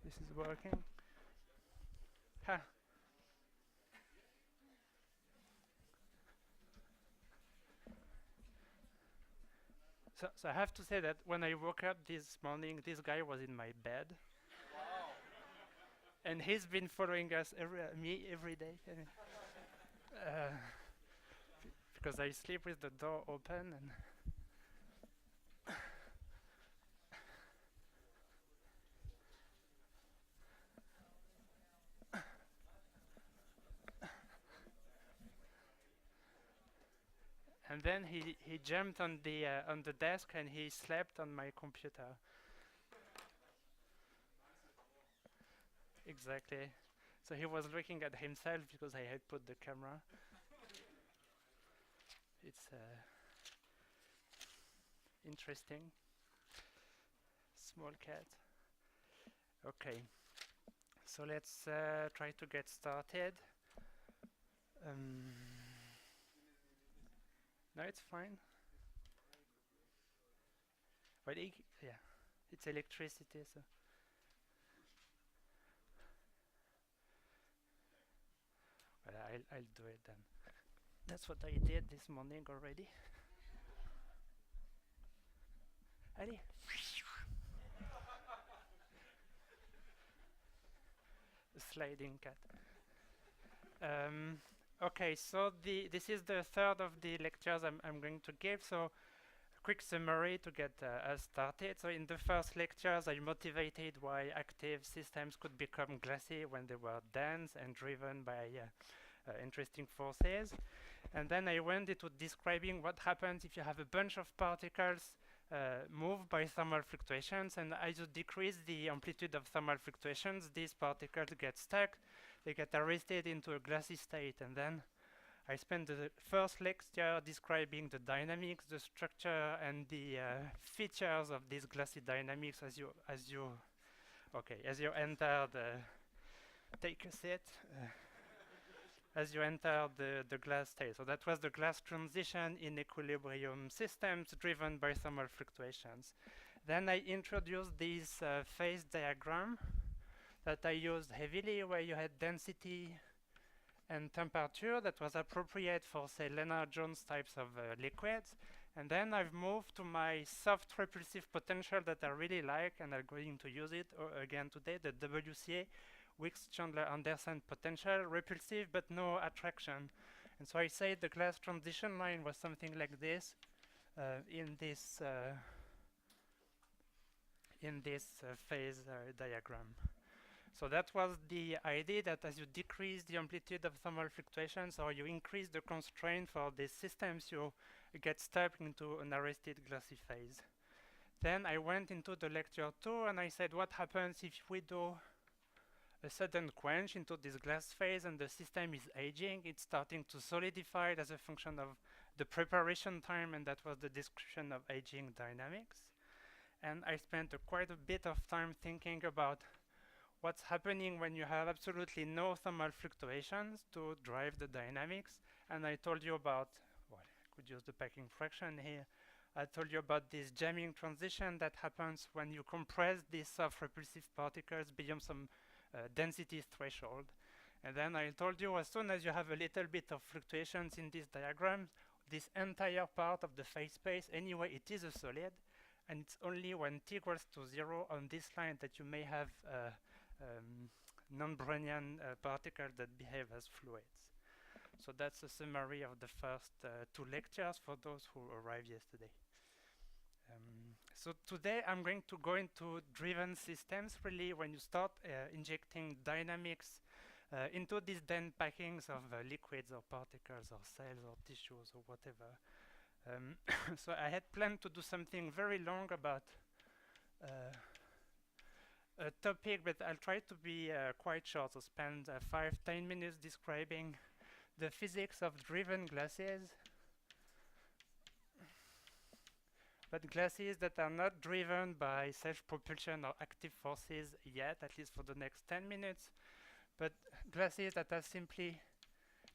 This is working. Ha. So I have to say that when I woke up this morning, this guy was in my bed, and he's been following us me every day, uh, because I sleep with the door open. And then he jumped on the desk and he slept on my computer. Exactly. So he was looking at himself because I had put the camera. It's interesting. Small cat. Okay. So let's try to get started. Um, no, it's fine. But yeah, it's electricity, so. Well, I'll do it then. That's what I did this morning already. Allez. A sliding cat. Okay, so this is the third of the lectures I'm going to give. So quick summary to get us started. So in the first lectures, I motivated why active systems could become glassy when they were dense and driven by interesting forces. And then I went into describing what happens if you have a bunch of particles moved by thermal fluctuations, and as you decrease the amplitude of thermal fluctuations, these particles get stuck, they get arrested into a glassy state. And then I spent the first lecture describing the dynamics, the structure, and the features of these glassy dynamics as you enter take a seat. As you enter the glass state. So that was the glass transition in equilibrium systems driven by thermal fluctuations. Then I introduced this phase diagram that I used heavily, where you had density and temperature that was appropriate for, say, Lennard-Jones types of liquids. And then I've moved to my soft repulsive potential that I really like, and I'm going to use it again today, the WCA, Weeks-Chandler-Anderson potential, repulsive but no attraction. And so I say the glass transition line was something like this in this phase diagram. So that was the idea, that as you decrease the amplitude of thermal fluctuations or you increase the constraint for these systems, you get stuck into an arrested glassy phase. Then I went into the lecture 2 and I said, what happens if we do a sudden quench into this glass phase and the system is aging? It's starting to solidify as a function of the preparation time, and that was the description of aging dynamics. And I spent quite a bit of time thinking about what's happening when you have absolutely no thermal fluctuations to drive the dynamics. And I told you about, well, I could use the packing fraction here. I told you about this jamming transition that happens when you compress these soft repulsive particles beyond some density threshold. And then I told you, as soon as you have a little bit of fluctuations in this diagram, this entire part of the phase space, anyway, it is a solid, and it's only when t equals to 0 on this line that you may have non-Brownian particles that behave as fluids. So that's a summary of the first 2 lectures for those who arrived yesterday. So today I'm going to go into driven systems, really, when you start injecting dynamics into these dense packings of liquids or particles or cells or tissues or whatever. So I had planned to do something very long about a topic, but I'll try to be quite short, so spend 5-10 minutes describing the physics of driven glasses, but glasses that are not driven by self-propulsion or active forces yet, at least for the next 10 minutes, but glasses that are simply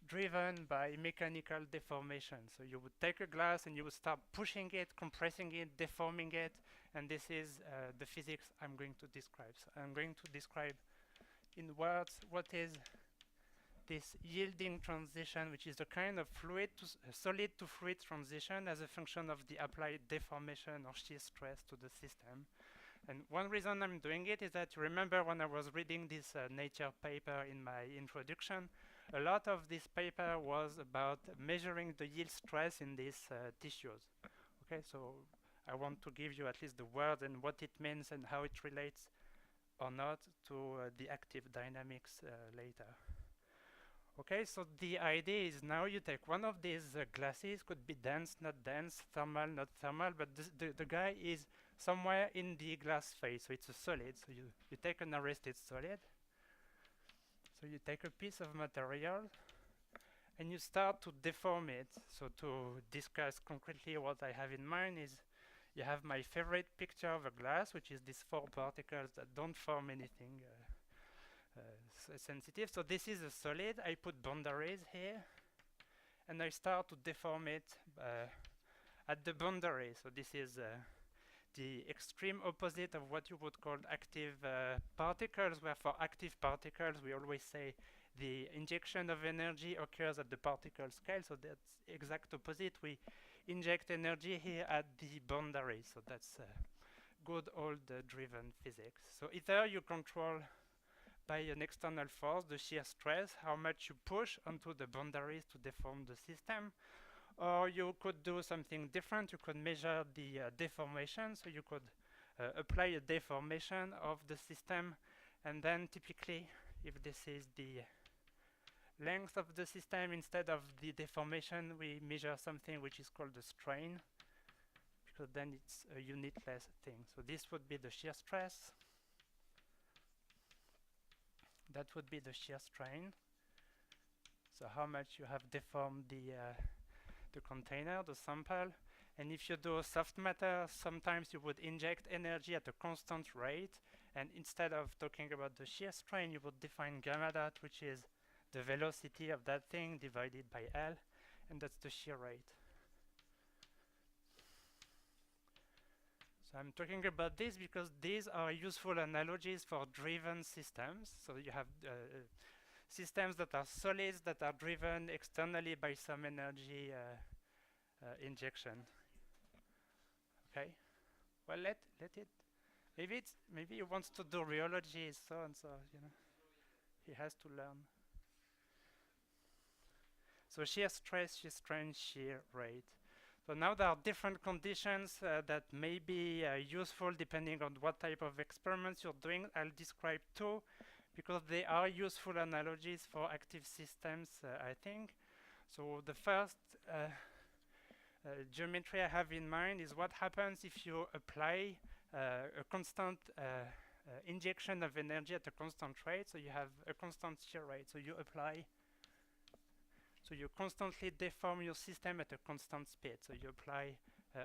driven by mechanical deformation. So you would take a glass and you would start pushing it, compressing it, deforming it, and this is the physics I'm going to describe. So I'm going to describe in words what is this yielding transition, which is a kind of fluid to solid to fluid transition as a function of the applied deformation or shear stress to the system. And one reason I'm doing it is that you remember when I was reading this Nature paper in my introduction, a lot of this paper was about measuring the yield stress in these tissues. Okay, so I want to give you at least the word and what it means and how it relates or not to the active dynamics later. Okay, so the idea is now you take one of these glasses, could be dense, not dense, thermal, not thermal, but the guy is somewhere in the glass phase, so it's a solid. So you take an arrested solid, so you take a piece of material and you start to deform it. So to discuss concretely what I have in mind is you have my favorite picture of a glass, which is these 4 particles that don't form anything sensitive. So this is a solid. I put boundaries here and I start to deform it at the boundary. So this is the extreme opposite of what you would call active particles, where for active particles we always say the injection of energy occurs at the particle scale. So that's exact opposite. We inject energy here at the boundary. So that's good old driven physics. So either you control by an external force, the shear stress, how much you push onto the boundaries to deform the system, or you could do something different. You could measure the deformation, so you could apply a deformation of the system, and then typically, if this is the length of the system, instead of the deformation, we measure something which is called the strain, because then it's a unitless thing. So this would be the shear stress. That would be the shear strain. So how much you have deformed the container, the sample. And if you do soft matter, sometimes you would inject energy at a constant rate. And instead of talking about the shear strain, you would define gamma dot, which is the velocity of that thing divided by L. And that's the shear rate. So I'm talking about this because these are useful analogies for driven systems. So you have systems that are solids that are driven externally by some energy injection. Okay. Well, let it. Maybe he wants to do rheology, so and so. You know, he has to learn. So shear stress, shear strain, shear rate. So now there are different conditions that may be useful depending on what type of experiments you're doing. I'll describe 2 because they are useful analogies for active systems, I think. So the first geometry I have in mind is what happens if you apply a constant injection of energy at a constant rate. So you have a constant shear rate. So you apply. So you constantly deform your system at a constant speed. So you apply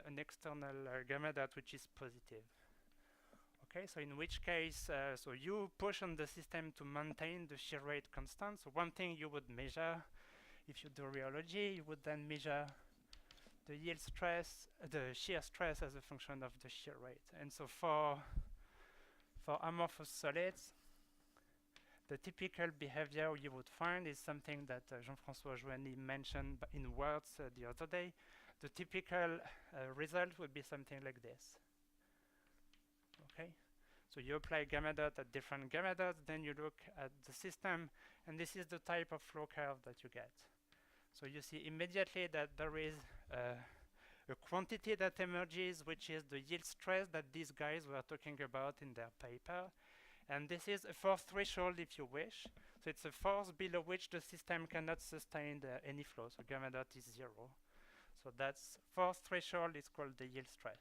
an external gamma dot which is positive. Okay, so in which case, so you push on the system to maintain the shear rate constant. So one thing you would measure, if you do rheology, you would then measure the yield stress, the shear stress as a function of the shear rate. And so for amorphous solids, the typical behavior you would find is something that Jean-François Joanny mentioned in words the other day. The typical result would be something like this. Okay, so you apply gamma dot at different gamma dots, then you look at the system, and this is the type of flow curve that you get. So you see immediately that there is a quantity that emerges, which is the yield stress that these guys were talking about in their paper. And this is a force threshold, if you wish. So it's a force below which the system cannot sustain any flow. So gamma dot is 0. So that's force threshold is called the yield stress.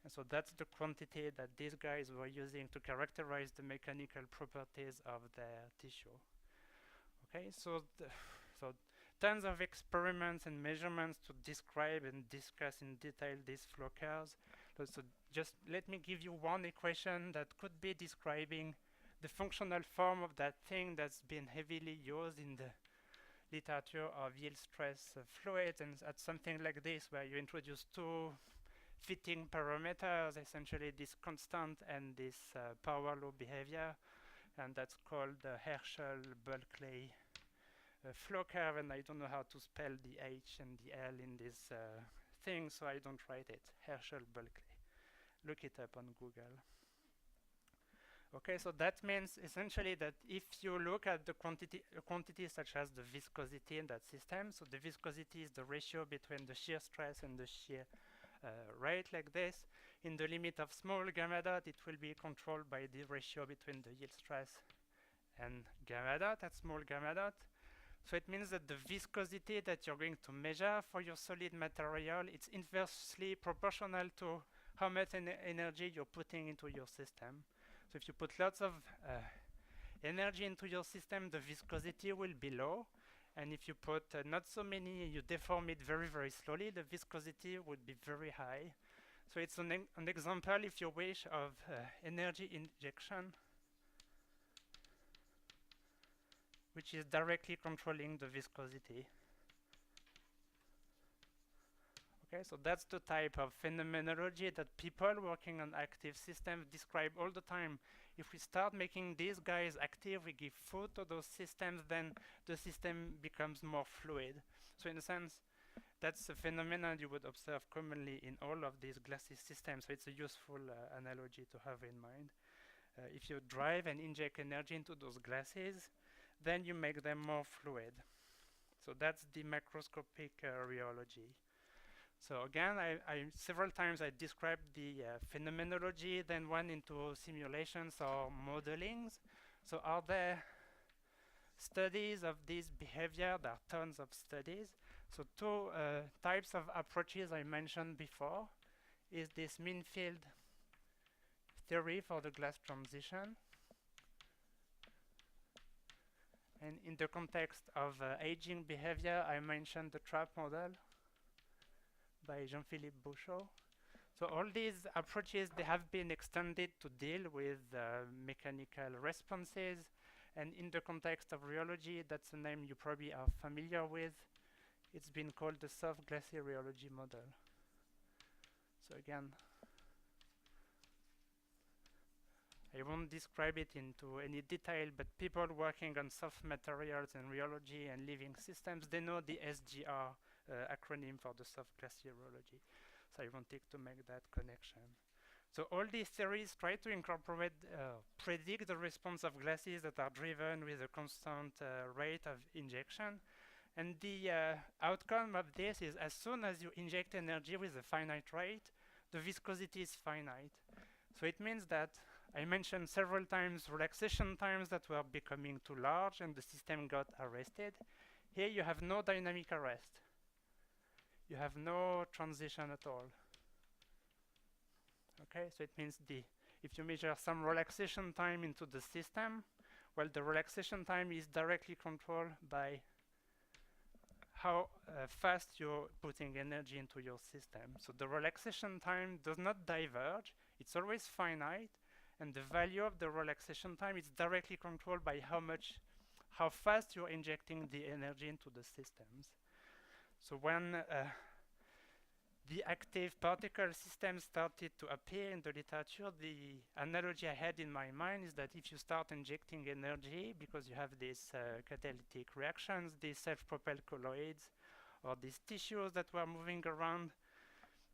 And so that's the quantity that these guys were using to characterize the mechanical properties of their tissue. Okay, so tons of experiments and measurements to describe and discuss in detail these flow curves. So just let me give you one equation that could be describing the functional form of that thing that's been heavily used in the literature of yield stress fluids, and at something like this where you introduce 2 fitting parameters, essentially this constant and this power law behavior, and that's called the Herschel Berkeley flow curve, and I don't know how to spell the H and the L in this thing, so I don't write it. Herschel Berkeley. Look it up on Google. Okay, so that means essentially that if you look at the quantity such as the viscosity in that system, so the viscosity is the ratio between the shear stress and the shear rate like this. In the limit of small gamma dot, it will be controlled by the ratio between the yield stress and gamma dot at small gamma dot. So it means that the viscosity that you're going to measure for your solid material, it's inversely proportional to how much energy you're putting into your system. So if you put lots of energy into your system, the viscosity will be low. And if you put not so many, you deform it very, very slowly, the viscosity would be very high. So it's an example, if you wish, of energy injection, which is directly controlling the viscosity. Okay, so that's the type of phenomenology that people working on active systems describe all the time. If we start making these guys active, we give food to those systems, then the system becomes more fluid. So in a sense, that's a phenomenon you would observe commonly in all of these glassy systems. So it's a useful analogy to have in mind. If you drive and inject energy into those glasses, then you make them more fluid. So that's the macroscopic rheology. So again, several times I described the phenomenology, then went into simulations or modelings. So are there studies of this behavior? There are tons of studies. So two types of approaches I mentioned before is this mean field theory for the glass transition. And in the context of aging behavior, I mentioned the trap model by Jean-Philippe Bouchot. So all these approaches, they have been extended to deal with mechanical responses. And in the context of rheology, that's a name you probably are familiar with. It's been called the soft glassy rheology model. So again, I won't describe it into any detail, but people working on soft materials and rheology and living systems, they know the SGR acronym for the soft glassy rheology. So I wanted to make that connection. So all these theories try to incorporate, predict the response of glasses that are driven with a constant rate of injection. And the outcome of this is as soon as you inject energy with a finite rate, the viscosity is finite. So it means that I mentioned several times relaxation times that were becoming too large and the system got arrested. Here you have no dynamic arrest. You have no transition at all. Okay, so it means if you measure some relaxation time into the system, well, the relaxation time is directly controlled by how fast you're putting energy into your system. So the relaxation time does not diverge, it's always finite, and the value of the relaxation time is directly controlled by how fast you're injecting the energy into the systems. So when the active particle system started to appear in the literature, the analogy I had in my mind is that if you start injecting energy because you have these catalytic reactions, these self-propelled colloids, or these tissues that were moving around,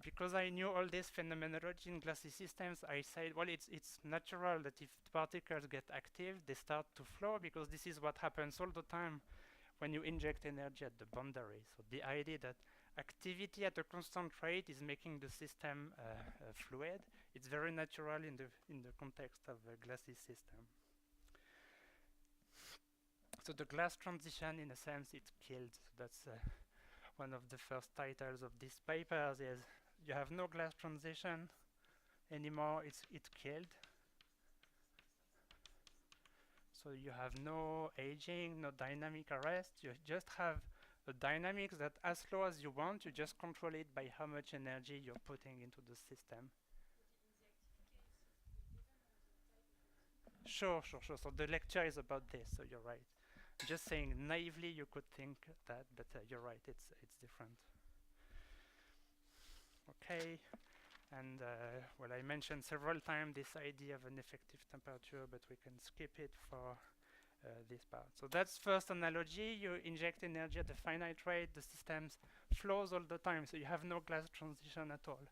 because I knew all this phenomenology in glassy systems, I said, well, it's natural that if particles get active, they start to flow, because this is what happens all the time when you inject energy at the boundary. So the idea that activity at a constant rate is making the system fluid, it's very natural in the context of a glassy system. So the glass transition, in a sense, it's killed. So that's one of the first titles of these papers is you have no glass transition anymore, it's killed. So you have no aging, no dynamic arrest, you just have a dynamics that as slow as you want, you just control it by how much energy you're putting into the system. Sure. So the lecture is about this, so you're right. Just saying naively you could think that, but you're right, it's different. Okay, And well, I mentioned several times this idea of an effective temperature, but we can skip it for this part. So that's first analogy. You inject energy at a finite rate, the system flows all the time, so you have no glass transition at all.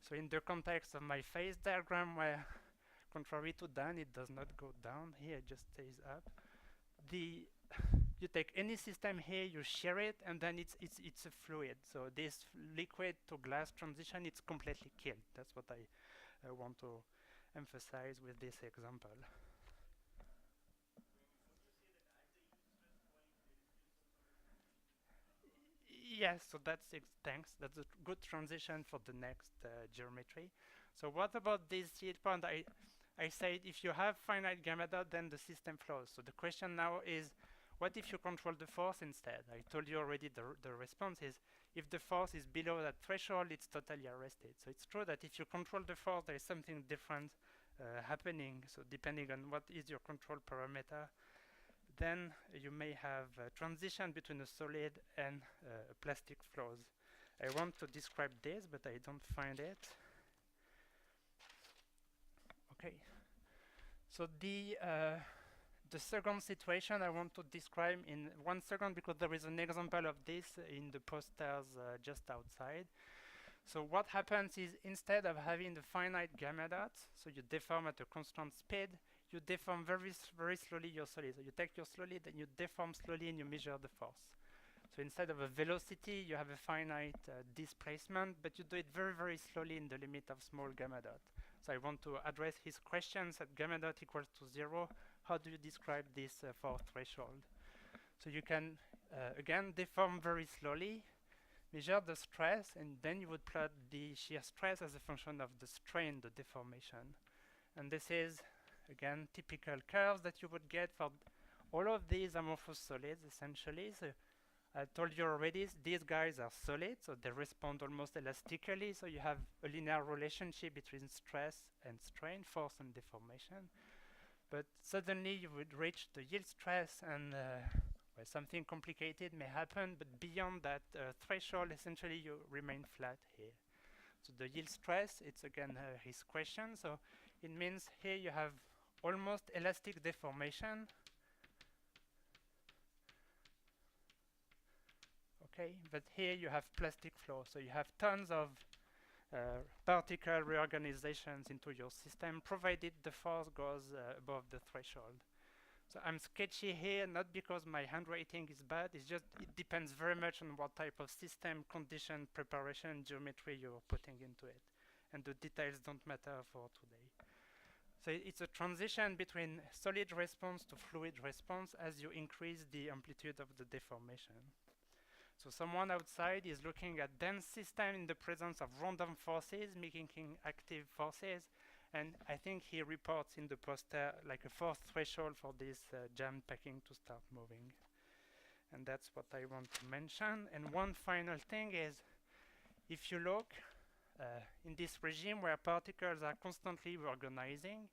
So in the context of my phase diagram, where contrary to Dan, it does not go down, here it just stays up. You take any system here, you share it, and then it's a fluid. So this liquid to glass transition, it's completely killed. That's what I want to emphasize with this example. Yes, so that's thanks. That's a good transition for the next geometry. So what about this yield point? I said if you have finite gamma dot, then the system flows. So the question now is, what if you control the force instead? I told you already the response is, if the force is below that threshold, it's totally arrested. So it's true that if you control the force, there is something different happening. So depending on what is your control parameter, then you may have a transition between a solid and a plastic flows. I want to describe this, but I don't find it. Okay. So the second situation I want to describe in 1 second, because there is an example of this in the posters just outside. So what happens is, instead of having the finite gamma dots, so you deform at a constant speed, you deform very slowly your solid. So you take your solid and you deform slowly and you measure the force. So instead of a velocity, you have a finite displacement, but you do it very slowly in the limit of small gamma dot. So I want to address his questions at gamma dot equals to 0. How do you describe this for threshold? So you can, again, deform very slowly, measure the stress, and then you would plot the shear stress as a function of the strain, the deformation. And this is, again, typical curves that you would get for all of these amorphous solids, essentially. So I told you already, these guys are solid, so they respond almost elastically. So you have a linear relationship between stress and strain, force and deformation. But suddenly you would reach the yield stress, and well, something complicated may happen, but beyond that threshold, essentially you remain flat here. So the yield stress, it's again his question. So it means here you have almost elastic deformation. Okay, but here you have plastic flow. So you have tons of particle reorganizations into your system, provided the force goes above the threshold. So I'm sketchy here, not because my handwriting is bad, it's just it depends very much on what type of system, condition, preparation, geometry you're putting into it. And the details don't matter for today. So it's a transition between solid response to fluid response as you increase the amplitude of the deformation. So someone outside is looking at dense system in the presence of random forces, mimicking active forces, and I think he reports in the poster like a fourth threshold for this jam packing to start moving. And that's what I want to mention. And one final thing is, if you look in this regime where particles are constantly reorganizing,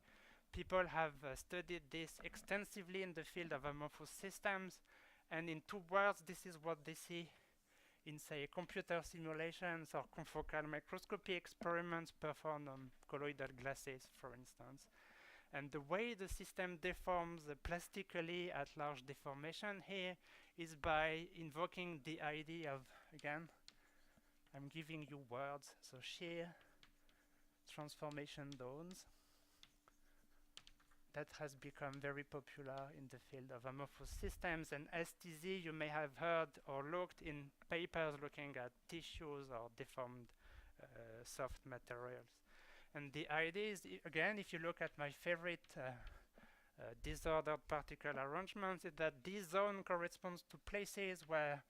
people have studied this extensively in the field of amorphous systems, and in 2 words, this is what they see in, say, computer simulations or confocal microscopy experiments performed on colloidal glasses, for instance. And the way the system deforms plastically at large deformation here is by invoking the idea of, again, I'm giving you words, so shear transformation zones. That has become very popular in the field of amorphous systems, and STZ you may have heard or looked in papers looking at tissues or deformed soft materials. And the idea is, again, if you look at my favorite disordered particle arrangements, is that this zone corresponds to places where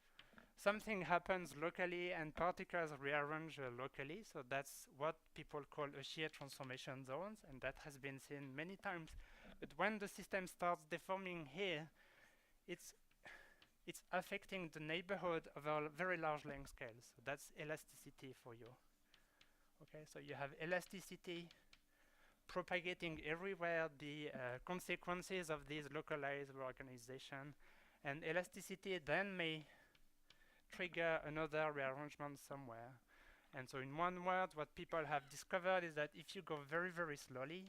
something happens locally and particles rearrange locally. So that's what people call a shear transformation zones, and that has been seen many times. But when the system starts deforming here, it's affecting the neighborhood of a very large length scales. So that's elasticity for you. Okay, so you have elasticity propagating everywhere, the consequences of these localized reorganization, and elasticity then may trigger another rearrangement somewhere. And so in one word, what people have discovered is that if you go very, very slowly,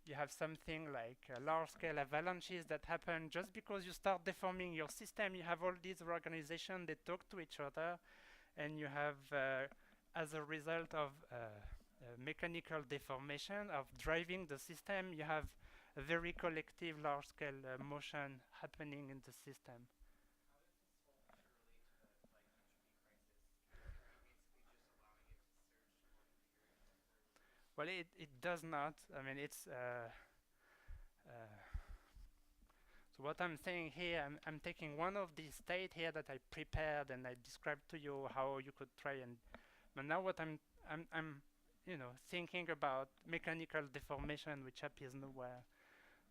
you have something like large-scale avalanches that happen just because you start deforming your system. You have all these organizations, they talk to each other, and you have, as a result of mechanical deformation of driving the system, you have a very collective large-scale motion happening in the system. Well, it does not. I mean, it's so what I'm saying here, I'm taking one of these state here that I prepared and I described to you how you could try and. But now what I'm thinking about mechanical deformation which appears nowhere.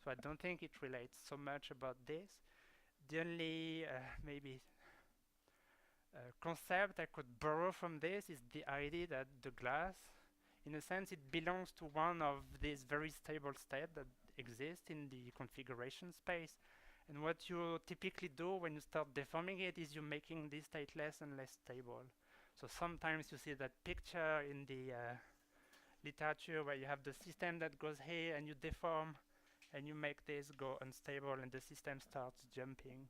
So I don't think it relates so much about this. The only maybe concept I could borrow from this is the idea that the glass, in a sense, it belongs to one of these very stable states that exist in the configuration space. And what you typically do when you start deforming it is you're making this state less and less stable. So sometimes you see that picture in the literature where you have the system that goes here and you deform and you make this go unstable and the system starts jumping.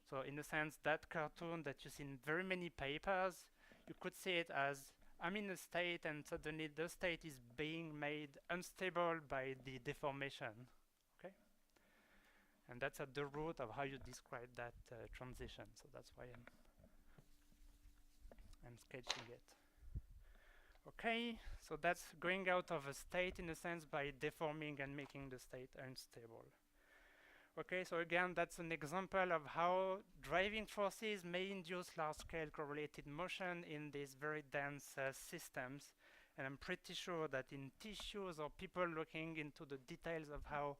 So in a sense, that cartoon that you see in very many papers, you could see it as I'm in a state and suddenly the state is being made unstable by the deformation. Okay? And that's at the root of how you describe that transition. So that's why I'm sketching it. Okay, so that's going out of a state in a sense by deforming and making the state unstable. Okay, so again, that's an example of how driving forces may induce large-scale correlated motion in these very dense systems. And I'm pretty sure that in tissues or people looking into the details of how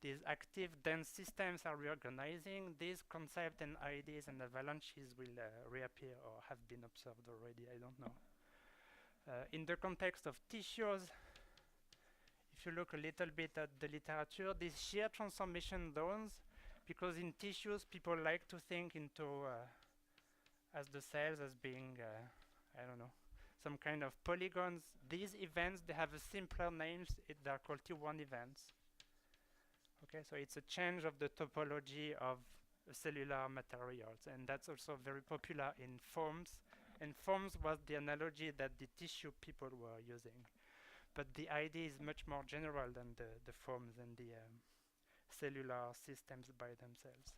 these active dense systems are reorganizing, these concepts and ideas and avalanches will reappear or have been observed already, I don't know. In the context of tissues, if you look a little bit at the literature, these shear transformation zones, because in tissues people like to think into as the cells as being, I don't know, some kind of polygons. These events, they have a simpler names. They're called T1 events. Okay, so it's a change of the topology of cellular materials, and that's also very popular in forms. And forms was the analogy that the tissue people were using. But the idea is much more general than the forms and the cellular systems by themselves.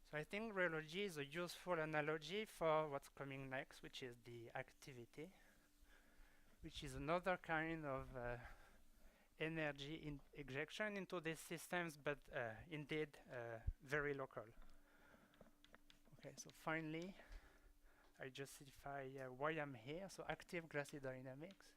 So I think rheology is a useful analogy for what's coming next, which is the activity, which is another kind of energy injection into these systems, but indeed very local. Okay, so finally, I justify why I'm here. So active glassy dynamics.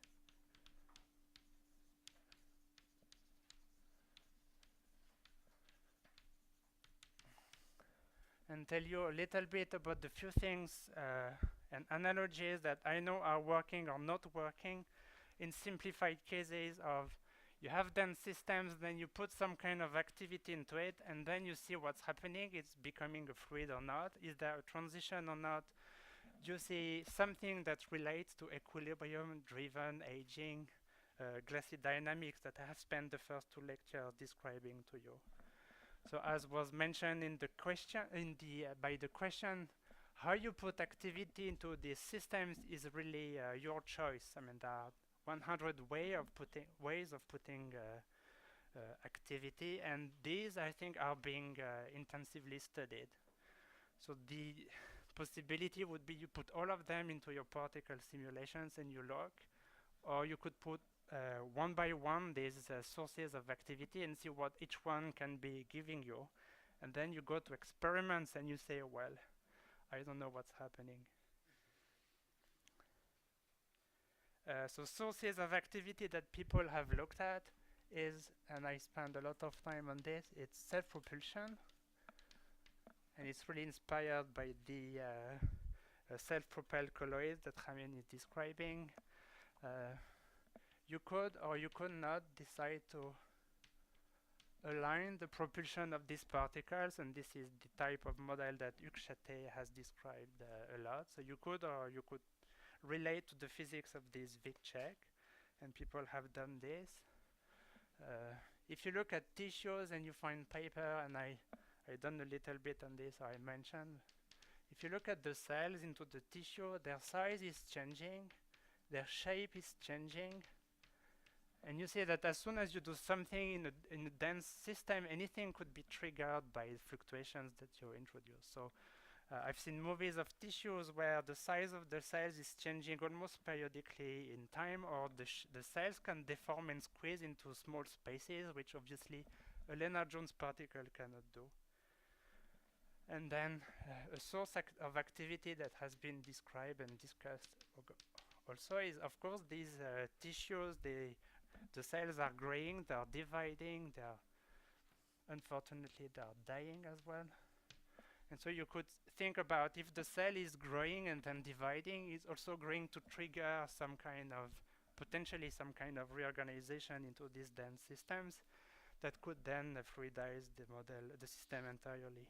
And tell you a little bit about the few things and analogies that I know are working or not working in simplified cases of you have dense systems, then you put some kind of activity into it, and then you see what's happening. It's becoming a fluid or not. Is there a transition or not? Do you see something that relates to equilibrium-driven aging, glassy dynamics that I have spent the first two lectures describing to you? So as was mentioned in the question, by the question, how you put activity into these systems is really your choice. I mean, there are 100 ways of putting activity, and these I think are being intensively studied. So the possibility would be you put all of them into your particle simulations and you log, or you could put one by one these sources of activity and see what each one can be giving you, and then you go to experiments and you say, well, I don't know what's happening. So sources of activity that people have looked at is, and I spend a lot of time on this, it's self-propulsion. And it's really inspired by the self-propelled colloids that Ramin is describing. You could or you could not decide to align the propulsion of these particles, and this is the type of model that Hugues has described a lot. So you could relate to the physics of this Vic check, and people have done this. If you look at tissues and you find paper, and I done a little bit on this, I mentioned, if you look at the cells into the tissue, their size is changing, their shape is changing, and you see that as soon as you do something in a dense system, anything could be triggered by fluctuations that you introduce. So I've seen movies of tissues where the size of the cells is changing almost periodically in time, or the cells can deform and squeeze into small spaces, which obviously a Lennard-Jones particle cannot do. And then a source of activity that has been described and discussed also is, of course, these tissues, the cells are graying, they are dividing, unfortunately, they are dying as well. And so you could think about if the cell is growing and then dividing, it's also going to trigger some kind of, potentially some kind of reorganization into these dense systems that could then fluidize the model, the system entirely.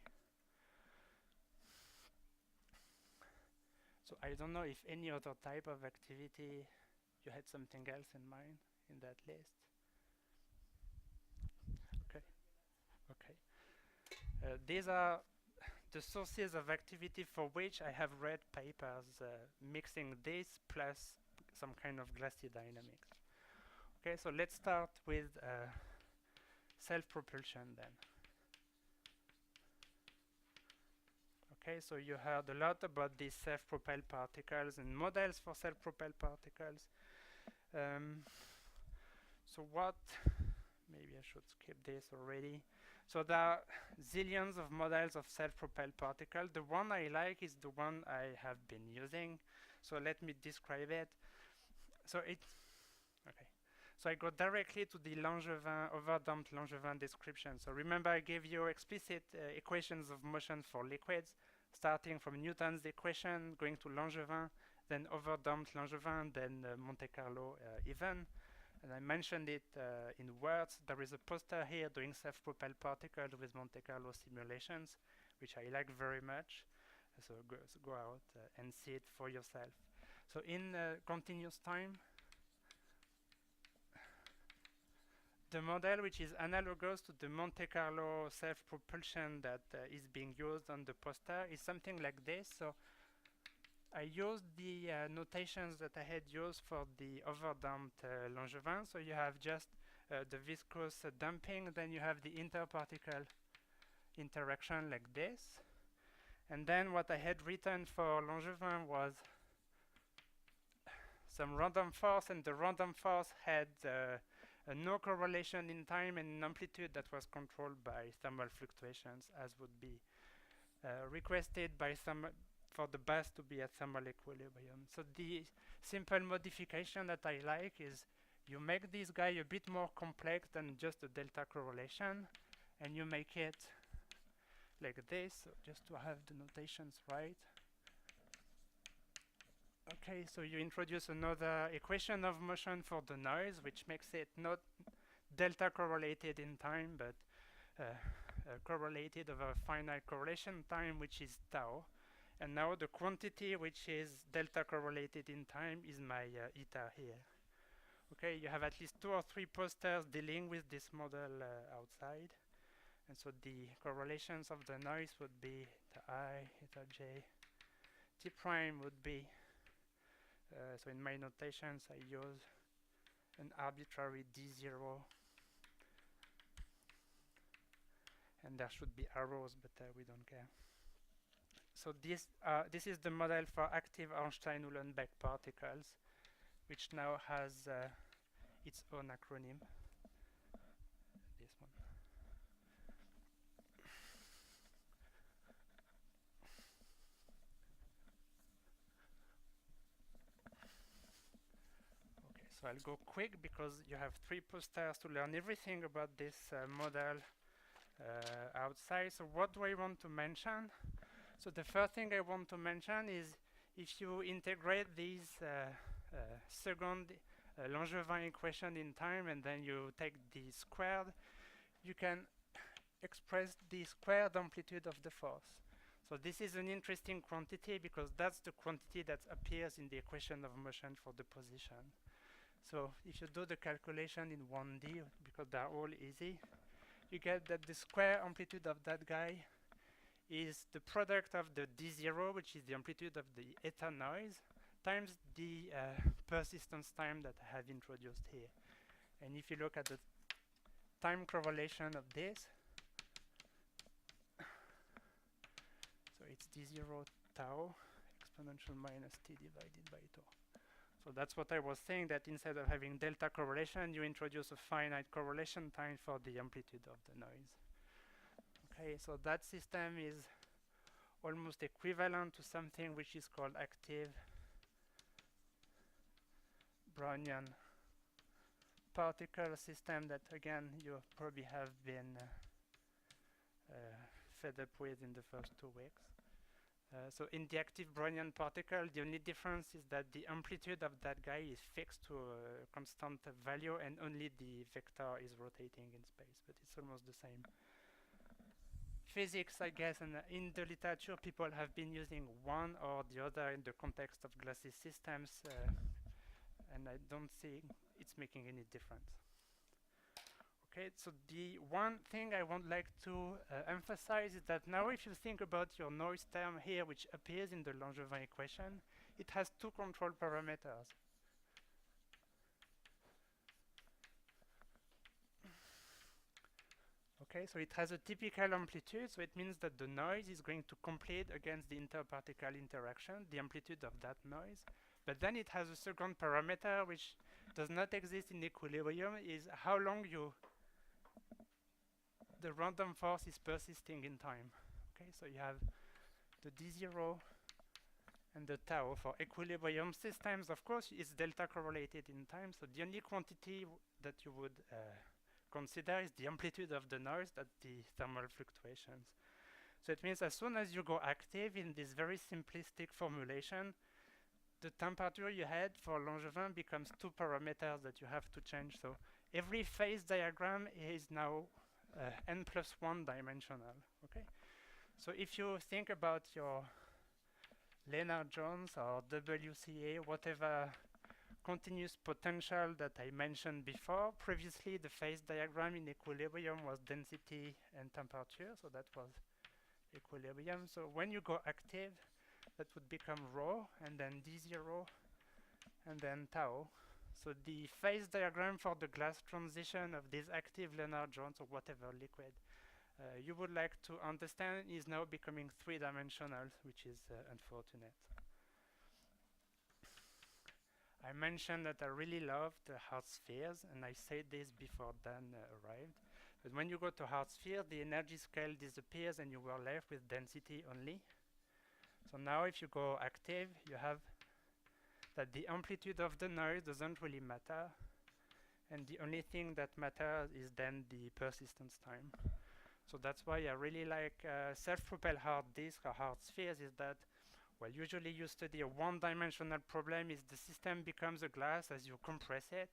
So I don't know if any other type of activity, you had something else in mind in that list? Okay. Okay. These are the sources of activity for which I have read papers mixing this plus some kind of glassy dynamics. Okay, so let's start with self-propulsion then. Okay, so you heard a lot about these self-propelled particles and models for self-propelled particles. So what, maybe I should skip this already. So there are zillions of models of self-propelled particles. The one I like is the one I have been using. So let me describe it. So I go directly to the Langevin, overdamped Langevin description. So remember I gave you explicit equations of motion for liquids, starting from Newton's equation, going to Langevin, then overdamped Langevin, then Monte Carlo even. And I mentioned it in words. There is a poster here doing self-propelled particles with Monte Carlo simulations, which I like very much. So go out and see it for yourself. So in continuous time, the model, which is analogous to the Monte Carlo self-propulsion that is being used on the poster, is something like this. So I used the notations that I had used for the overdamped Langevin. So you have just the viscous damping, then you have the interparticle interaction like this. And then what I had written for Langevin was some random force, and the random force had no correlation in time and an amplitude that was controlled by thermal fluctuations, as would be requested by for the bath to be at thermal equilibrium. So the simple modification that I like is you make this guy a bit more complex than just a delta correlation, and you make it like this, so just to have the notations right. Okay, so you introduce another equation of motion for the noise, which makes it not delta correlated in time, but correlated over finite correlation time, which is tau. And now the quantity, which is delta correlated in time, is my eta here. Okay, you have at least 2 or 3 posters dealing with this model outside. And so the correlations of the noise would be eta I, eta j. T prime would be, so in my notations I use an arbitrary D0. And there should be arrows, but we don't care. So this is the model for active Einstein-Uhlenbeck particles, which now has its own acronym. This one. Okay, so I'll go quick because you have 3 posters to learn everything about this model outside. So what do I want to mention? So the first thing I want to mention is if you integrate these second Langevin equation in time and then you take the squared, you can express the squared amplitude of the force. So this is an interesting quantity because that's the quantity that appears in the equation of motion for the position. So if you do the calculation in 1D, because they're all easy, you get that the square amplitude of that guy is the product of the D0, which is the amplitude of the eta noise, times the persistence time that I have introduced here. And if you look at the time correlation of this, so it's D0 tau exponential minus t divided by tau. So that's what I was saying, that instead of having delta correlation, you introduce a finite correlation time for the amplitude of the noise. Okay, so that system is almost equivalent to something which is called active Brownian particle system that, again, you probably have been fed up with in the first 2 weeks. So in the active Brownian particle, the only difference is that the amplitude of that guy is fixed to a constant value and only the vector is rotating in space, but it's almost the same. Physics, I guess, and in the literature, people have been using one or the other in the context of Glassy systems, and I don't see it's making any difference. Okay, so the one thing I would like to emphasize is that now if you think about your noise term here, which appears in the Langevin equation, it has 2 control parameters. Okay, so it has a typical amplitude, so it means that the noise is going to complete against the interparticle interaction, the amplitude of that noise. But then it has a second parameter which does not exist in equilibrium, is how long the random force is persisting in time. Okay, so you have the D0 and the tau. For equilibrium systems, of course, is delta correlated in time, so the only quantity that you would consider is the amplitude of the noise, that's the thermal fluctuations. So it means as soon as you go active in this very simplistic formulation, the temperature you had for Langevin becomes 2 parameters that you have to change. So every phase diagram is now n+1 dimensional. Okay, so if you think about your Lennard-Jones or WCA, whatever continuous potential that I mentioned before, previously the phase diagram in equilibrium was density and temperature, so that was equilibrium. So when you go active, that would become rho, and then D0, and then tau. So the phase diagram for the glass transition of this active Lennard-Jones or whatever liquid you would like to understand is now becoming 3-dimensional, which is unfortunate. I mentioned that I really love the hard spheres, and I said this before Dan arrived. But when you go to hard sphere, the energy scale disappears and you are left with density only. So now if you go active, you have that the amplitude of the noise doesn't really matter, and the only thing that matters is then the persistence time. So that's why I really like self-propelled hard disk or hard spheres, is that, well, usually you study a 1-dimensional problem is the system becomes a glass as you compress it,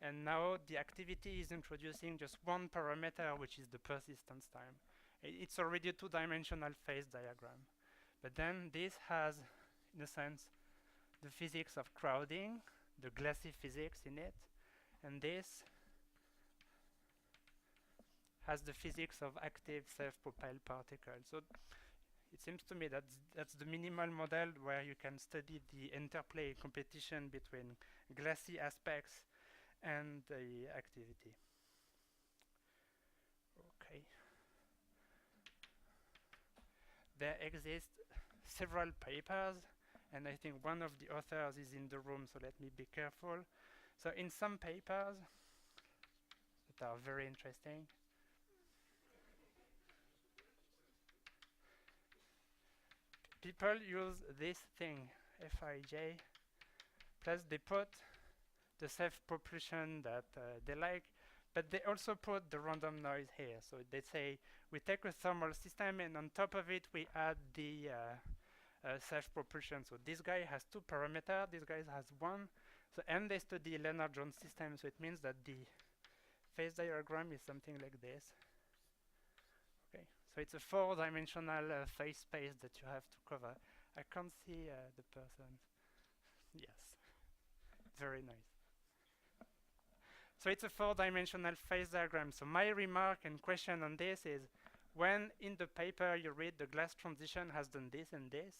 and now the activity is introducing just 1 parameter, which is the persistence time. It's already a 2-dimensional phase diagram. But then this has, in a sense, the physics of crowding, the Glassy physics in it, and this has the physics of active self-propelled particles. So it seems to me that that's the minimal model where you can study the interplay competition between Glassy aspects and the activity. Okay. There exist several papers, and I think one of the authors is in the room, so let me be careful. So in some papers that are very interesting, people use this thing, Fij, plus they put the self-propulsion that they like, but they also put the random noise here. So they say, we take a thermal system, and on top of it, we add the self-propulsion. So this guy has 2 parameters, this guy has 1. So, and they study Lennard-Jones system, so it means that the phase diagram is something like this. Okay, so it's a 4-dimensional phase space that you have to cover. I can't see the person. Yes, very nice. So it's a 4-dimensional phase diagram. So my remark and question on this is, when in the paper you read the glass transition has done this and this,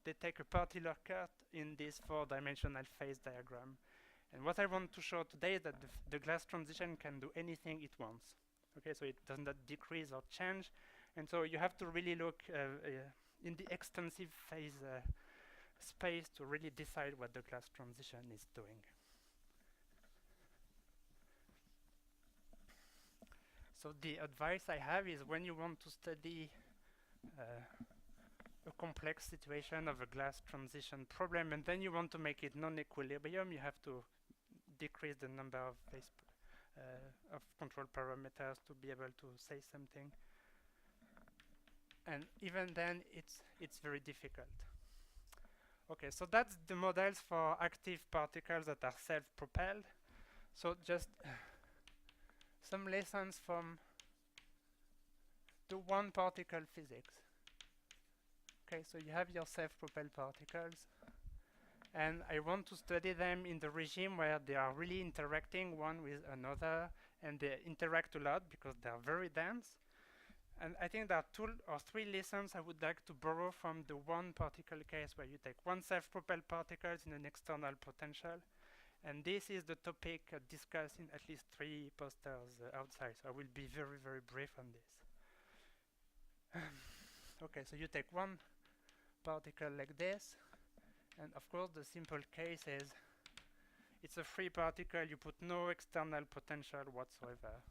they take a particular cut in this 4-dimensional phase diagram. And what I want to show today is that the glass transition can do anything it wants. Okay, so it does not decrease or change. And so you have to really look in the extensive phase space to really decide what the glass transition is doing. So the advice I have is, when you want to study a complex situation of a glass transition problem, and then you want to make it non-equilibrium, you have to decrease the number of phase of control parameters to be able to say something. And even then, it's very difficult. Okay, so that's the models for active particles that are self-propelled. So just some lessons from the one-particle physics. Okay, so you have your self-propelled particles, and I want to study them in the regime where they are really interacting one with another, and they interact a lot because they are very dense. And I think there are 2 or 3 lessons I would like to borrow from the one-particle case, where you take one self-propelled particles in an external potential. And this is the topic discussed in at least 3 posters outside, so I will be very, very brief on this. Okay, so you take one particle like this, and of course the simple case is it's a free particle, you put no external potential whatsoever.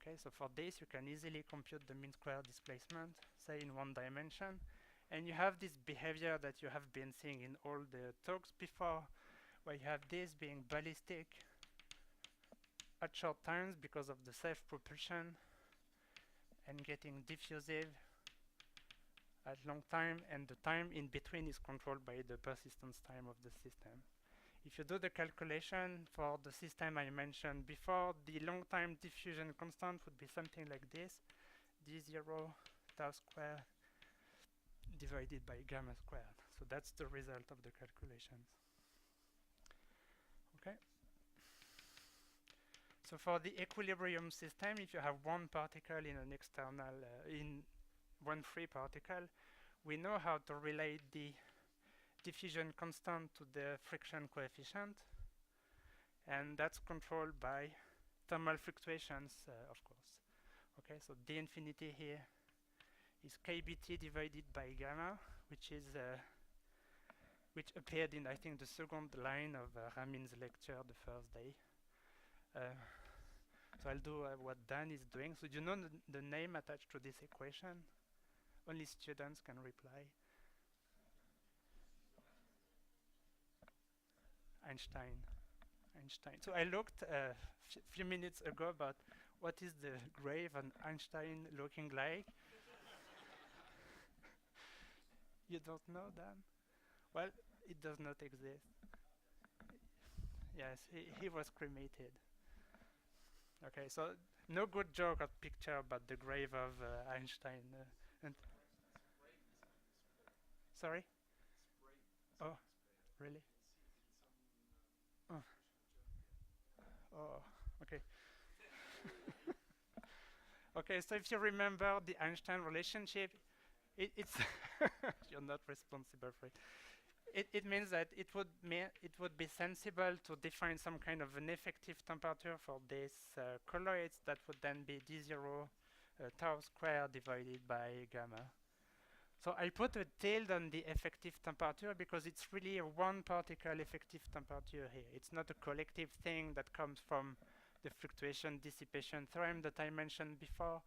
Okay, so for this you can easily compute the mean square displacement, say in 1 dimension, and you have this behavior that you have been seeing in all the talks before, where you have this being ballistic at short times because of the self-propulsion, and getting diffusive at long time, and the time in between is controlled by the persistence time of the system. If you do the calculation for the system I mentioned before, the long time diffusion constant would be something like this: d0 tau squared divided by gamma squared. So that's the result of the calculations. Okay. So for the equilibrium system, if you have one particle in an external, in one free particle, we know how to relate the diffusion constant to the friction coefficient, and that's controlled by thermal fluctuations, of course. Okay, so d infinity here is kBt divided by gamma, which is which appeared in, I think, the second line of Ramin's lecture the first day. So I'll do what Dan is doing. So do you know the name attached to this equation? Only students can reply. Einstein. So I looked a few minutes ago about what is the grave of Einstein looking like. You don't know, Dan? Well, it does not exist. Yes, he was cremated. Okay, so no good joke or picture about the grave of Einstein. And sorry? Oh, really? Oh, oh, okay. Okay, so if you remember the Einstein relationship, it's you're not responsible for it. It means that it would be sensible to define some kind of an effective temperature for these colloids that would then be d0 tau squared divided by gamma. So I put a tilde on the effective temperature because it's really a one particle effective temperature here. It's not a collective thing that comes from the fluctuation dissipation theorem that I mentioned before.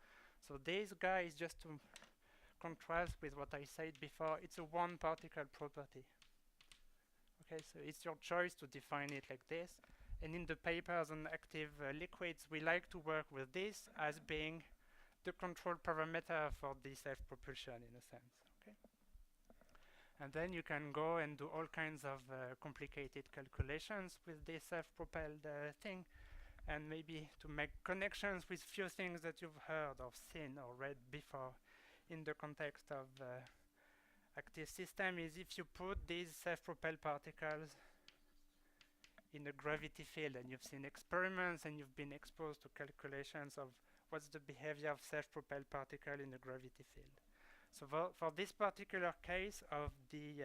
So this guy is just to contrast with what I said before. It's a one particle property. Okay, so it's your choice to define it like this. And in the papers on active liquids, we like to work with this as being the control parameter for the self-propulsion in a sense. Okay? And then you can go and do all kinds of complicated calculations with this self-propelled thing. and maybe to make connections with few things that you've heard or seen or read before in the context of active system, is if you put these self-propelled particles in a gravity field, and you've seen experiments and you've been exposed to calculations of what's the behavior of self-propelled particle in a gravity field. So for this particular case of the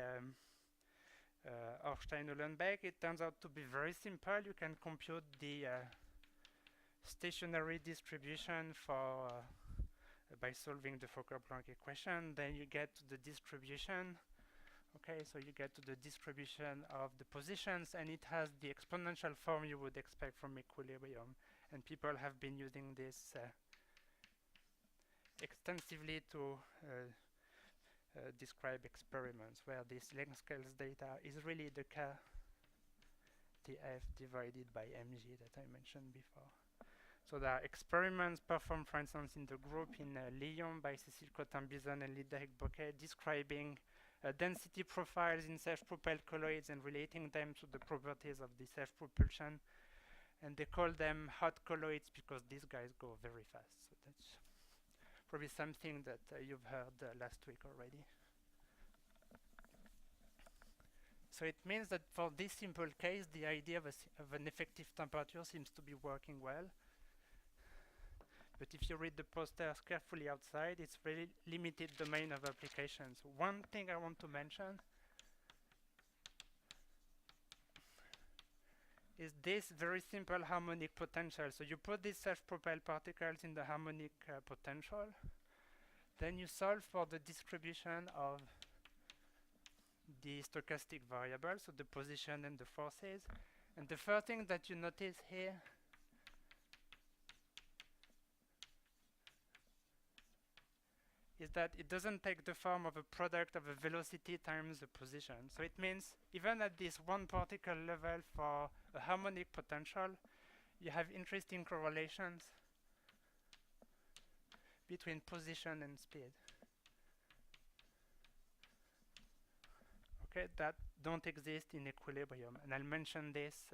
Ornstein-Uhlenbeck, it turns out to be very simple. You can compute the stationary distribution for by solving the Fokker-Planck equation. Then you get to the distribution. Okay, so you get to the distribution of the positions, and it has the exponential form you would expect from equilibrium. And people have been using this extensively to describe experiments where this length scales data is really the KTF divided by mg that I mentioned before. So there are experiments performed, for instance, in the group in Lyon by Cécile Cotin-Bison and Lideric Bocquet, describing density profiles in self-propelled colloids and relating them to the properties of the self-propulsion. And they call them hot colloids because these guys go very fast. So that's probably something that you've heard last week already. So it means that for this simple case, the idea of an effective temperature seems to be working well. But if you read the posters carefully outside, it's really limited domain of applications. One thing I want to mention is this very simple harmonic potential. So you put these self-propelled particles in the harmonic potential. Then you solve for the distribution of the stochastic variables, so the position and the forces. And the first thing that you notice here is that it doesn't take the form of a product of a velocity times the position. So it means even at this one particle level for a harmonic potential, you have interesting correlations between position and speed. Okay, that don't exist in equilibrium. And I'll mention this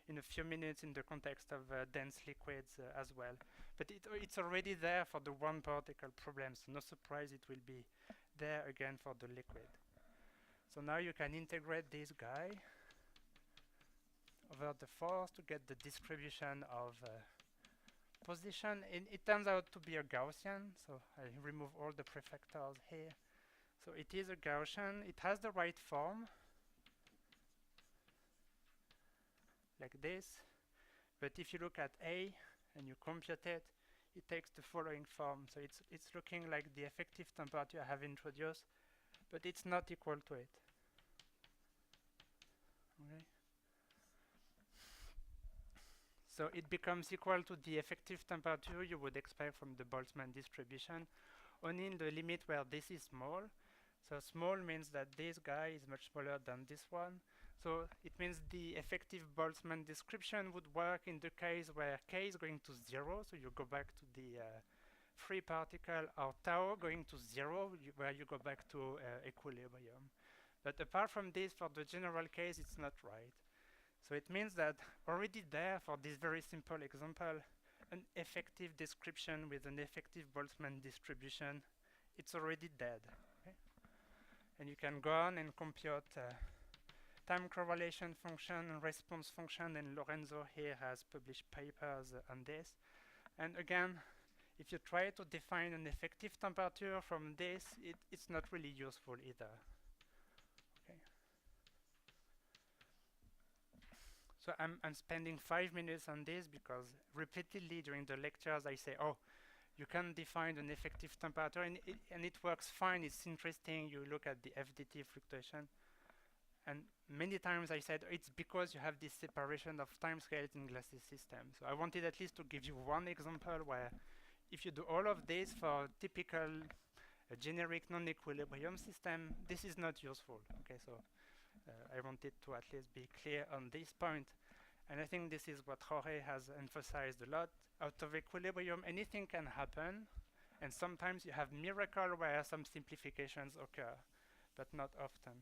in a few minutes in the context of dense liquids as well. But it's already there for the one particle problem, so no surprise it will be there again for the liquid. So now you can integrate this guy over the force to get the distribution of position. It turns out to be a Gaussian, so I remove all the prefactors here. So it is a Gaussian. It has the right form, like this. But if you look at A and you compute it, it takes the following form. So it's looking like the effective temperature I have introduced, but it's not equal to it. Okay. So it becomes equal to the effective temperature you would expect from the Boltzmann distribution, only in the limit where this is small. So small means that this guy is much smaller than this one. So it means the effective Boltzmann description would work in the case where k is going to 0, so you go back to the free particle, or tau going to 0, where you go back to equilibrium. But apart from this, for the general case, it's not right. So it means that already there, for this very simple example, an effective description with an effective Boltzmann distribution, it's already dead. Okay? And you can go on and compute time correlation function, response function, and Lorenzo here has published papers on this. And again, if you try to define an effective temperature from this, it's not really useful either. Okay. So I'm spending 5 minutes on this because repeatedly during the lectures I say, oh, you can define an effective temperature, and it works fine. It's interesting. You look at the FDT fluctuation. And many times I said, it's because you have this separation of timescales in Glassy systems. So I wanted at least to give you one example where if you do all of this for typical generic non-equilibrium system, this is not useful. Okay, so I wanted to at least be clear on this point. And I think this is what Jorge has emphasized a lot. Out of equilibrium, anything can happen. And sometimes you have miracle where some simplifications occur, but not often.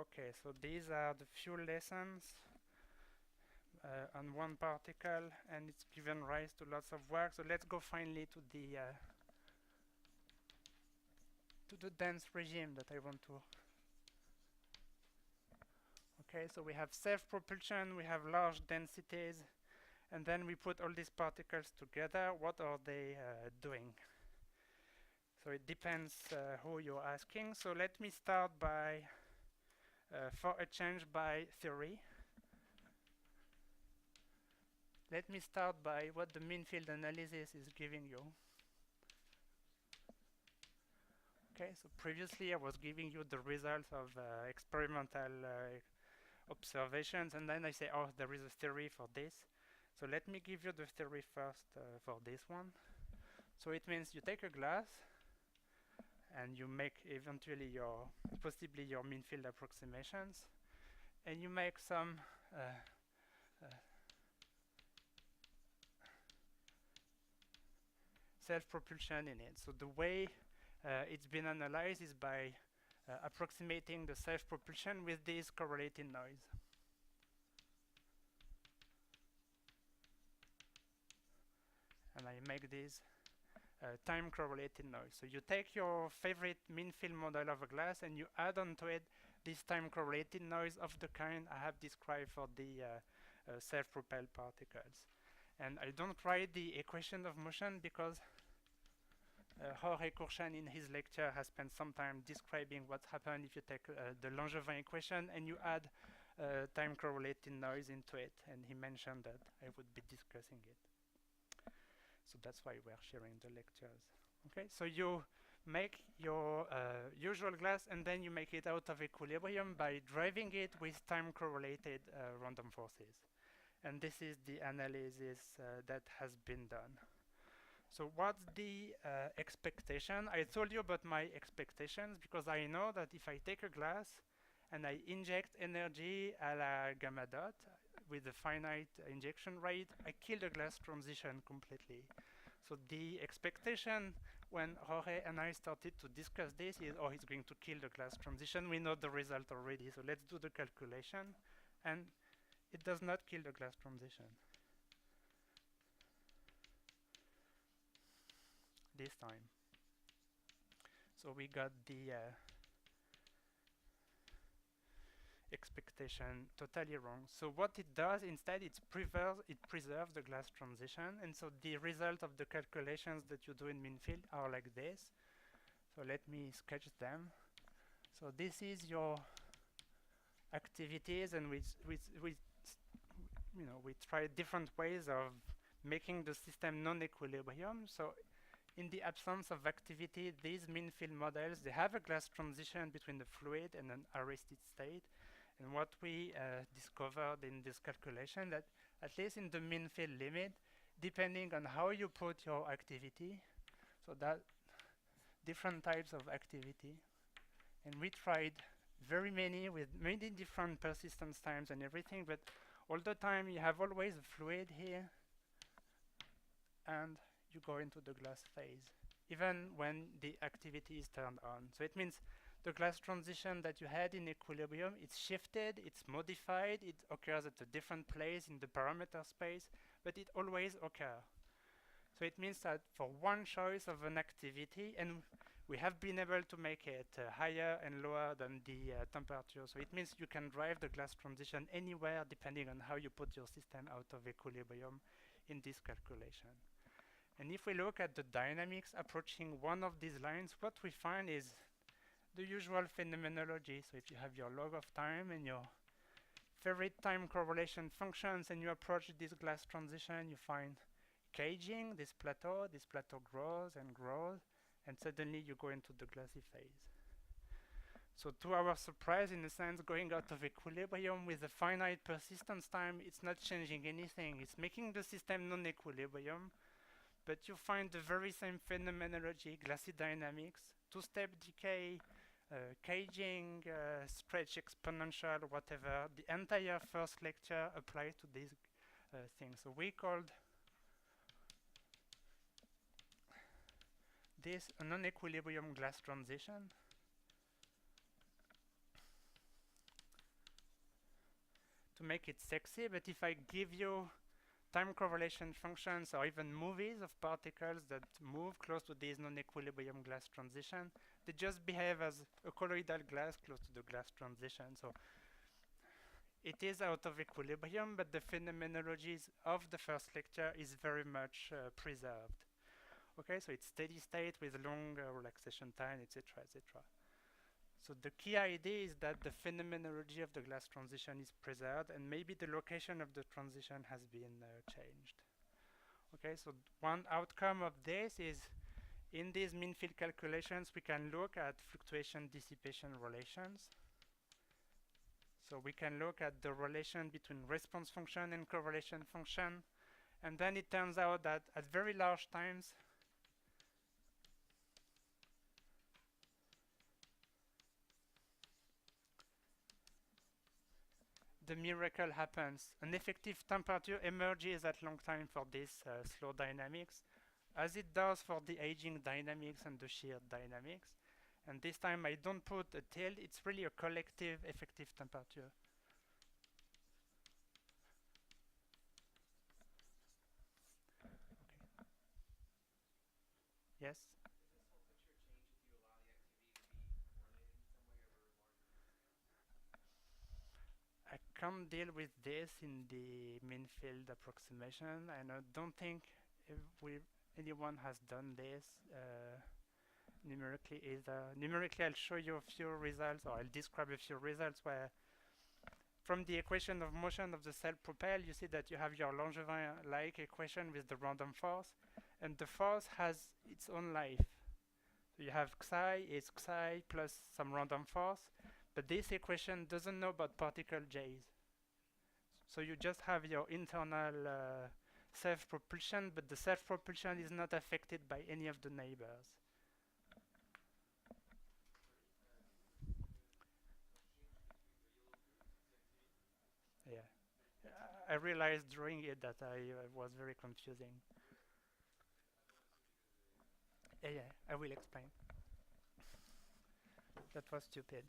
Okay, so these are the few lessons on one particle, and it's given rise to lots of work. So let's go finally to the dense regime that I want to. Okay, so we have self-propulsion, we have large densities, and then we put all these particles together. What are they doing? So it depends who you're asking. So let me start by for a change by theory. Let me start by what the mean field analysis is giving you. Okay, so previously I was giving you the results of experimental observations, and then I say, oh, there is a theory for this. So let me give you the theory first for this one. So it means you take a glass and you make eventually possibly your mean field approximations, and you make some self-propulsion in it. So the way it's been analyzed is by approximating the self-propulsion with this correlated noise. And I make this time correlated noise. So you take your favorite mean field model of a glass and you add onto it this time correlated noise of the kind I have described for the self-propelled particles. And I don't write the equation of motion because Jorge Kurchan in his lecture has spent some time describing what happens if you take the Langevin equation and you add time correlated noise into it, and he mentioned that I would be discussing it. So that's why we're sharing the lectures. Okay, so you make your usual glass and then you make it out of equilibrium by driving it with time correlated random forces. And this is the analysis that has been done. So what's the expectation? I told you about my expectations because I know that if I take a glass and I inject energy a la gamma dot with a finite injection rate, I kill the glass transition completely. So the expectation when Jorge and I started to discuss this is, oh, he's going to kill the glass transition. We know the result already, so let's do the calculation. And it does not kill the glass transition this time. So we got the expectation totally wrong. So what it does instead, it preserves the glass transition, and so the result of the calculations that you do in mean field are like this. So let me sketch them. So this is your activities, and we try different ways of making the system non-equilibrium. So in the absence of activity, these mean field models, they have a glass transition between the fluid and an arrested state. And what we discovered in this calculation, that at least in the mean field limit, depending on how you put your activity, so that different types of activity, and we tried very many with many different persistence times and everything, but all the time you have always a fluid here, and you go into the glass phase, even when the activity is turned on. So it means the glass transition that you had in equilibrium, it's shifted, it's modified, it occurs at a different place in the parameter space, but it always occurs. So it means that for one choice of an activity, and we have been able to make it higher and lower than the temperature. So it means you can drive the glass transition anywhere depending on how you put your system out of equilibrium in this calculation. And if we look at the dynamics approaching one of these lines, what we find is the usual phenomenology. So if you have your log of time and your favorite time correlation functions and you approach this glass transition, you find caging, this plateau grows, and suddenly you go into the glassy phase. So to our surprise, in a sense, going out of equilibrium with a finite persistence time, it's not changing anything. It's making the system non-equilibrium, but you find the very same phenomenology, glassy dynamics, two-step decay, caging, stretch exponential, whatever. The entire first lecture applies to these things. So we called this a non-equilibrium glass transition. to make it sexy, but if I give you time correlation functions or even movies of particles that move close to these non-equilibrium glass transition, they just behave as a colloidal glass close to the glass transition. So it is out of equilibrium, but the phenomenologies of the first lecture is very much preserved. Okay, so it's steady state with long relaxation time, etc., etc. So the key idea is that the phenomenology of the glass transition is preserved, and maybe the location of the transition has been changed. Okay, so one outcome of this is in these mean field calculations, we can look at fluctuation dissipation relations. So we can look at the relation between response function and correlation function, and then it turns out that at very large times, the miracle happens. An effective temperature emerges at long time for this slow dynamics, as it does for the aging dynamics and the shear dynamics. And this time I don't put a tail, it's really a collective effective temperature. Okay. Yes? I can't deal with this in the mean field approximation, and I don't think anyone has done this numerically either. Numerically, I'll show you a few results, or I'll describe a few results where from the equation of motion of the cell propelled, you see that you have your Langevin-like equation with the random force, and the force has its own life. So you have xi is xi plus some random force, but this equation doesn't know about particle j's. So you just have your internal self-propulsion, but the self-propulsion is not affected by any of the neighbors. Yeah, I realized during it that I was very confusing. Yeah, I will explain. That was stupid.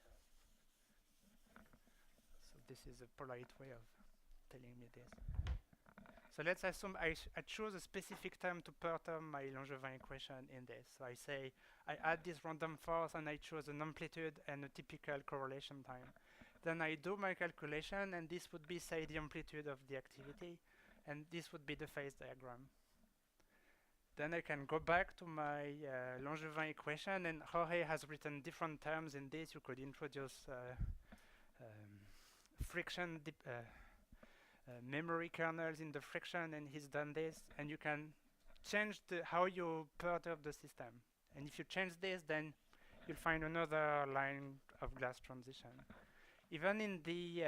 So this is a polite way of telling me this. So let's assume I choose a specific time to perturb my Langevin equation in this. So I say I add this random force and I choose an amplitude and a typical correlation time. Then I do my calculation, and this would be, say, the amplitude of the activity, and this would be the phase diagram. Then I can go back to my Langevin equation, and Jorge has written different terms in this. You could introduce friction memory kernels in the friction, and he's done this, and you can change how you perturb the system. And if you change this, then you'll find another line of glass transition. Even in the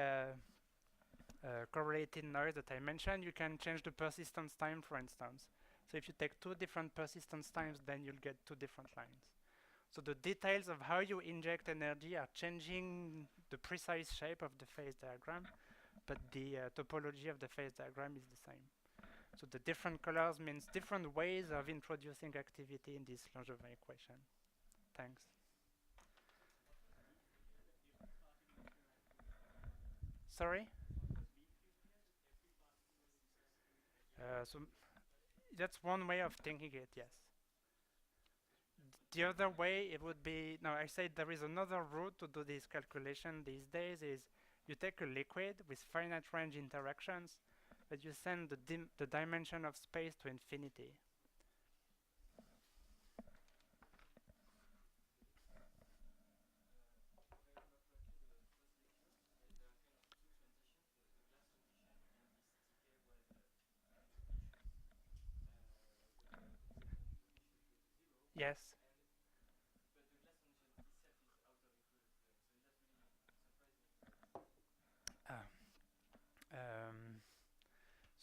correlated noise that I mentioned, you can change the persistence time, for instance. So if you take two different persistence times, then you'll get two different lines. So the details of how you inject energy are changing the precise shape of the phase diagram, but the topology of the phase diagram is the same. So the different colors means different ways of introducing activity in this Langevin equation. Thanks. Sorry? So that's one way of thinking it, yes. The other way it would be, now I said there is another route to do this calculation these days is you take a liquid with finite range interactions, but you send the dimension of space to infinity. Yes.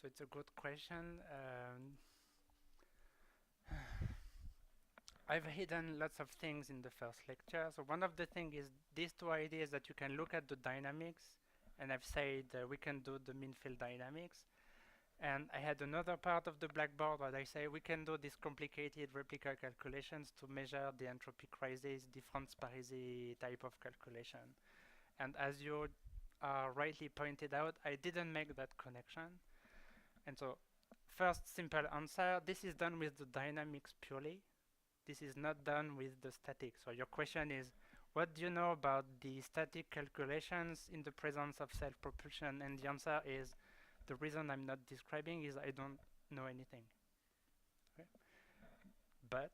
So it's a good question. I've hidden lots of things in the first lecture. So one of the things is these two ideas that you can look at the dynamics, and I've said we can do the mean field dynamics. And I had another part of the blackboard where I say we can do these complicated replica calculations to measure the entropy crisis, difference Parisi type of calculation. And as you rightly pointed out, I didn't make that connection. And so, first simple answer, this is done with the dynamics purely. This is not done with the static. So your question is, what do you know about the static calculations in the presence of self-propulsion? And the answer is, the reason I'm not describing is I don't know anything. Okay? But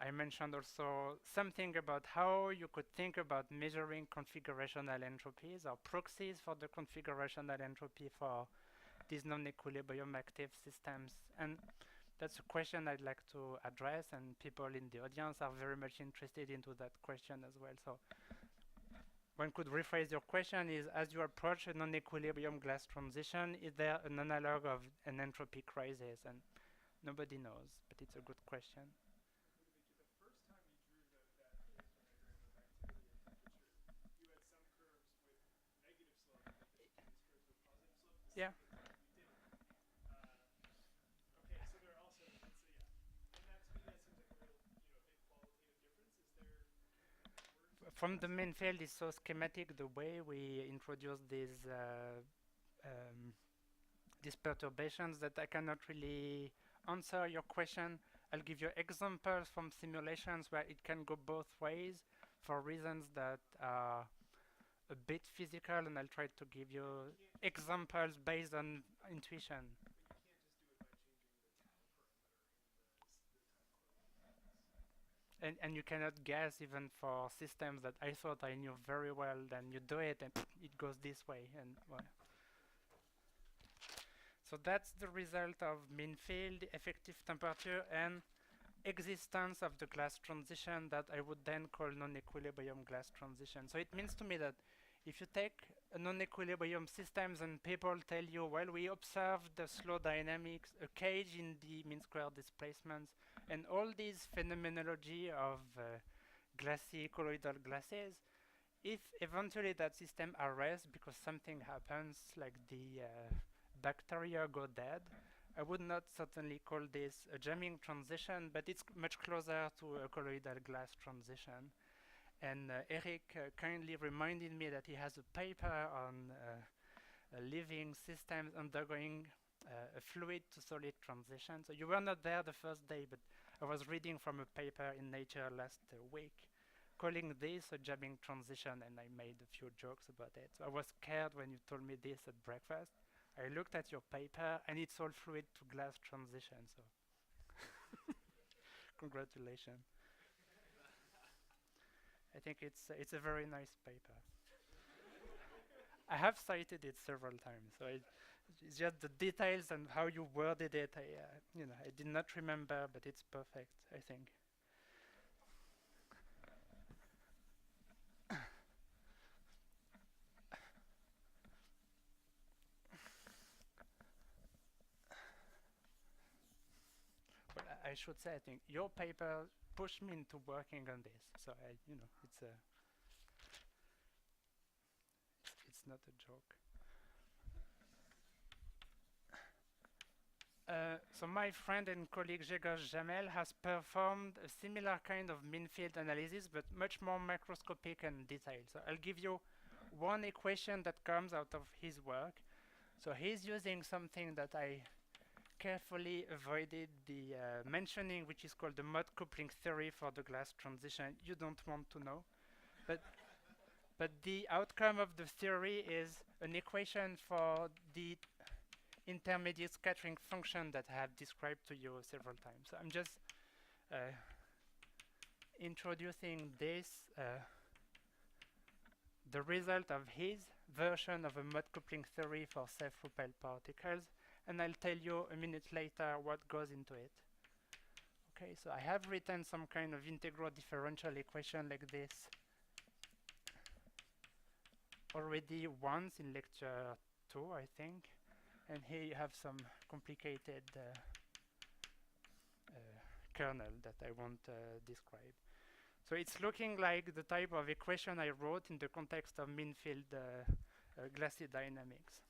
I mentioned also something about how you could think about measuring configurational entropies or proxies for the configurational entropy for these non-equilibrium active systems. And that's a question I'd like to address, and people in the audience are very much interested into that question as well. So one could rephrase your question is, as you approach a non-equilibrium glass transition, is there an analog of an entropy crisis? And nobody knows, but it's a good question. Yeah. From the main field, it's so schematic the way we introduce these perturbations that I cannot really answer your question. I'll give you examples from simulations where it can go both ways for reasons that are a bit physical, and I'll try to give you examples based on intuition. And you cannot guess even for systems that I thought I knew very well, then you do it and it goes this way. And well. So that's the result of mean field, effective temperature, and existence of the glass transition that I would then call non-equilibrium glass transition. So it means to me that if you take a non-equilibrium systems and people tell you, well, we observed the slow dynamics, a cage in the mean square displacements, and all these phenomenology of glassy colloidal glasses, if eventually that system arrests because something happens, like the bacteria go dead, I would not certainly call this a jamming transition, but it's much closer to a colloidal glass transition. And Eric kindly reminded me that he has a paper on living systems undergoing a fluid to solid transition. So you were not there the first day, but I was reading from a paper in Nature last week calling this a jamming transition, and I made a few jokes about it. So I was scared when you told me this at breakfast. I looked at your paper, and it's all fluid to glass transition, so congratulations. I think it's a very nice paper. I have cited it several times, so it's just the details and how you worded it. I did not remember, but it's perfect, I think. Well, I should say, I think your paper pushed me into working on this. So it's not a joke. So my friend and colleague Grzegorz Jamel has performed a similar kind of mean field analysis, but much more macroscopic and detailed. So I'll give you one equation that comes out of his work. So he's using something that I carefully avoided the mentioning, which is called the mode coupling theory for the glass transition. You don't want to know. But the outcome of the theory is an equation for the intermediate scattering function that I have described to you several times. So I'm just introducing this, the result of his version of a mode coupling theory for self-propelled particles, and I'll tell you a minute later what goes into it. Okay, so I have written some kind of integral differential equation like this already once in lecture 2, I think. And here you have some complicated kernel that I won't describe. So it's looking like the type of equation I wrote in the context of mean field glassy dynamics.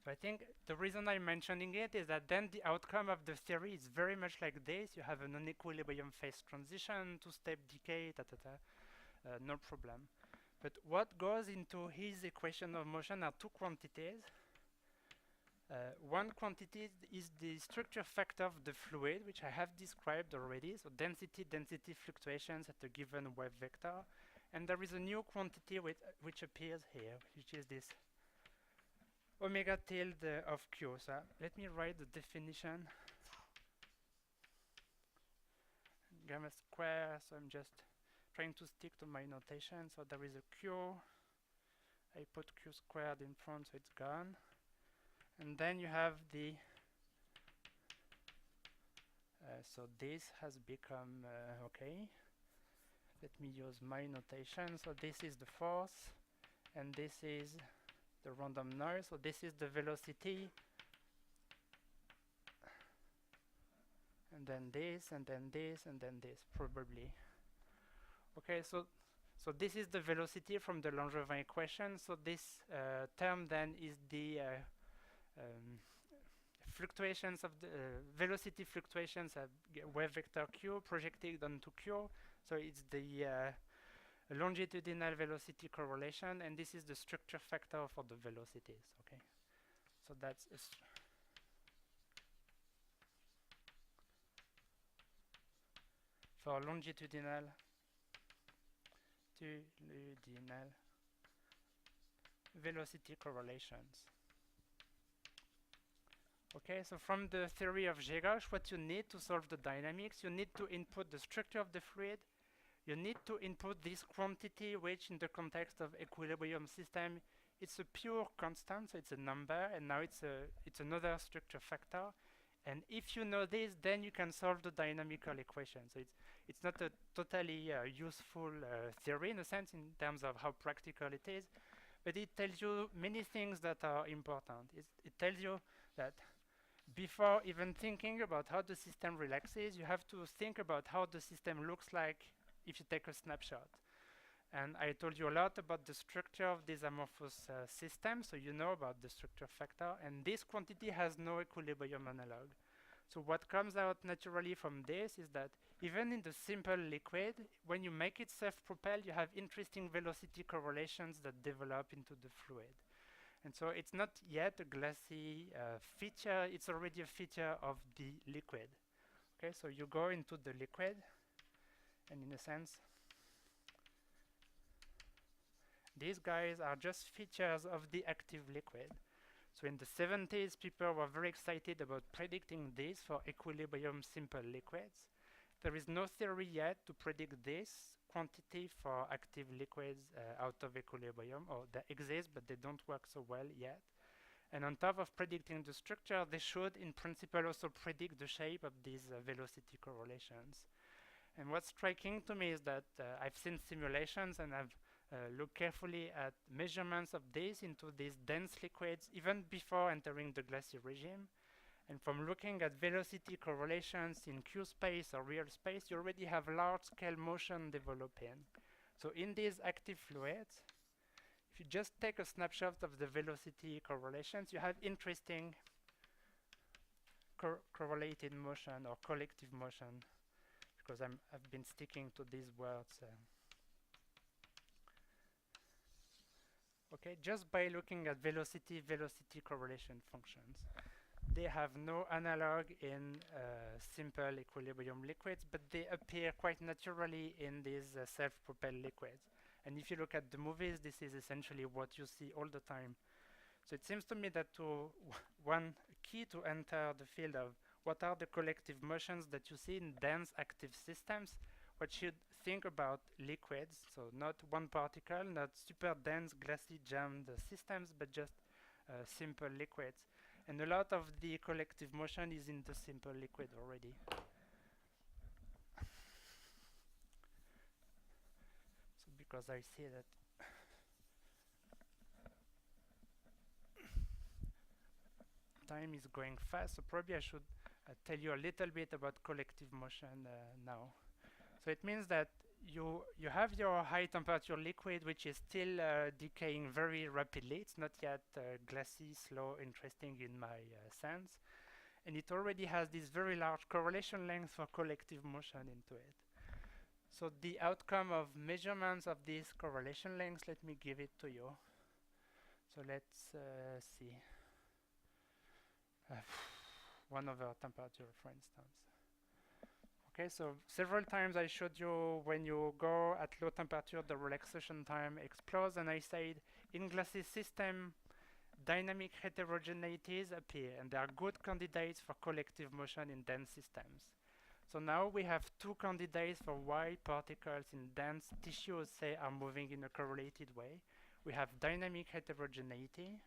So I think the reason I'm mentioning it is that then the outcome of the theory is very much like this. You have a non-equilibrium phase transition, two-step decay, no problem. But what goes into his equation of motion are two quantities. One quantity is the structure factor of the fluid, which I have described already, so density fluctuations at a given wave vector. And there is a new quantity which appears here, which is this omega tilde of Q. So let me write the definition. Gamma square, so I'm just trying to stick to my notation. So there is a Q. I put Q squared in front, so it's gone. And then you have the, so this has become, okay. Let me use my notation. So this is the force, and this is the random noise. So this is the velocity, and then this, and then this, and then this, probably. Okay, so this is the velocity from the Langevin equation. So this term then is the fluctuations of the velocity fluctuations of wave vector Q projected onto Q. So it's the longitudinal velocity correlation, and this is the structure factor for the velocities. Okay, so that's for longitudinal velocity correlations. Okay, so from the theory of Gauge, what you need to solve the dynamics, you need to input the structure of the fluid, you need to input this quantity, which in the context of equilibrium system, it's a pure constant, so it's a number, and now it's another structure factor. And if you know this, then you can solve the dynamical equation. So it's not a totally useful theory in a sense in terms of how practical it is, but it tells you many things that are important. It tells you that before even thinking about how the system relaxes, you have to think about how the system looks like if you take a snapshot. And I told you a lot about the structure of this amorphous system, so you know about the structure factor, and this quantity has no equilibrium analog. So what comes out naturally from this is that even in the simple liquid, when you make it self-propelled, you have interesting velocity correlations that develop into the fluid. And so it's not yet a glassy feature, it's already a feature of the liquid. Okay, so you go into the liquid, and in a sense, these guys are just features of the active liquid. So in the 70s, people were very excited about predicting this for equilibrium simple liquids. There is no theory yet to predict this quantity for active liquids out of equilibrium, or they exist, but they don't work so well yet. And on top of predicting the structure, they should, in principle, also predict the shape of these velocity correlations. And what's striking to me is that I've seen simulations and I've looked carefully at measurements of this into these dense liquids even before entering the glassy regime. And from looking at velocity correlations in Q space or real space, you already have large-scale motion developing. So in these active fluids, if you just take a snapshot of the velocity correlations, you have interesting correlated motion or collective motion, because I've been sticking to these words. Okay, just by looking at velocity correlation functions. They have no analog in simple equilibrium liquids, but they appear quite naturally in these self-propelled liquids. And if you look at the movies, this is essentially what you see all the time. So it seems to me that one key to enter the field of what are the collective motions that you see in dense active systems, what should think about liquids, so not one particle, not super dense glassy jammed systems, but just simple liquids. And a lot of the collective motion is in the simple liquid already. So because I see that time is going fast, so probably I should tell you a little bit about collective motion now. So it means that you have your high temperature liquid, which is still decaying very rapidly. It's not yet glassy, slow, interesting in my sense. And it already has this very large correlation length for collective motion into it. So the outcome of measurements of these correlation lengths, let me give it to you. So let's see. 1 over temperature, for instance. Okay, so several times I showed you when you go at low temperature, the relaxation time explodes, and I said in Glassy system, dynamic heterogeneities appear, and they are good candidates for collective motion in dense systems. So now we have 2 candidates for why particles in dense tissues, say, are moving in a correlated way. We have dynamic heterogeneity,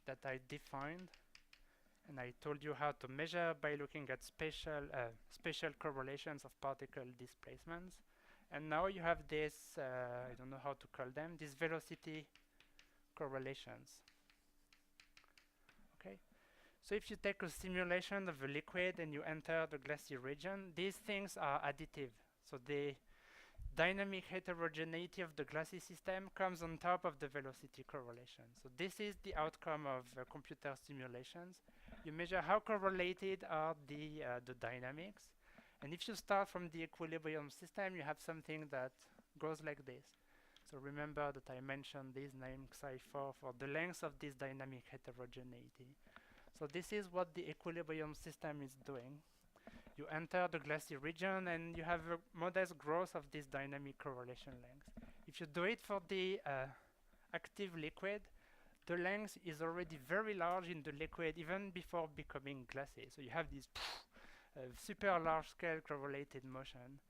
that I defined, and I told you how to measure by looking at spatial correlations of particle displacements. And now you have this, I don't know how to call them, these velocity correlations. Okay, so if you take a simulation of a liquid and you enter the glassy region, these things are additive. So the dynamic heterogeneity of the glassy system comes on top of the velocity correlation. So this is the outcome of computer simulations. You measure how correlated are the dynamics. And if you start from the equilibrium system, you have something that goes like this. So remember that I mentioned this name xi4 for the length of this dynamic heterogeneity. So this is what the equilibrium system is doing. You enter the glassy region and you have a modest growth of this dynamic correlation length. If you do it for the active liquid, the length is already very large in the liquid even before becoming glassy. So you have this super large scale correlated motion.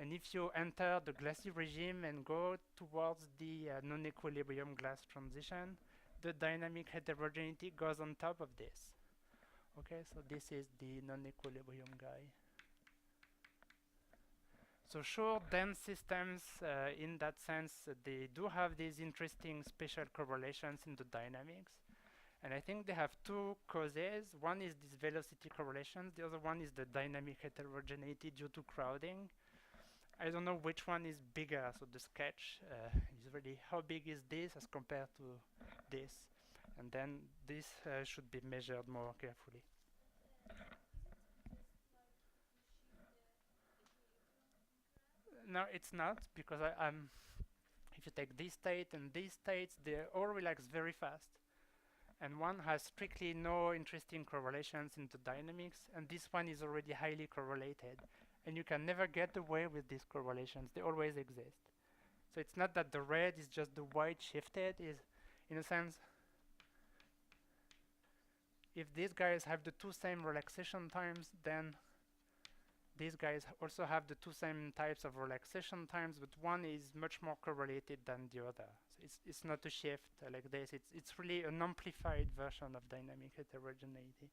And if you enter the glassy regime and go towards the non-equilibrium glass transition, the dynamic heterogeneity goes on top of this. Okay, so this is the non-equilibrium guy. So sure, dense systems, in that sense, they do have these interesting spatial correlations in the dynamics. And I think they have 2 causes. One is this velocity correlation. The other one is the dynamic heterogeneity due to crowding. I don't know which one is bigger. So the sketch is really how big is this as compared to this. And then this should be measured more carefully. No, it's not, because if you take this state and these states, they all relax very fast. And one has strictly no interesting correlations in the dynamics, and this one is already highly correlated. And you can never get away with these correlations. They always exist. So it's not that the red is just the white shifted. Is, in a sense, if these guys have the 2 same relaxation times, then these guys also have the 2 same types of relaxation times, but one is much more correlated than the other. So it's not a shift like this. It's really an amplified version of dynamic heterogeneity.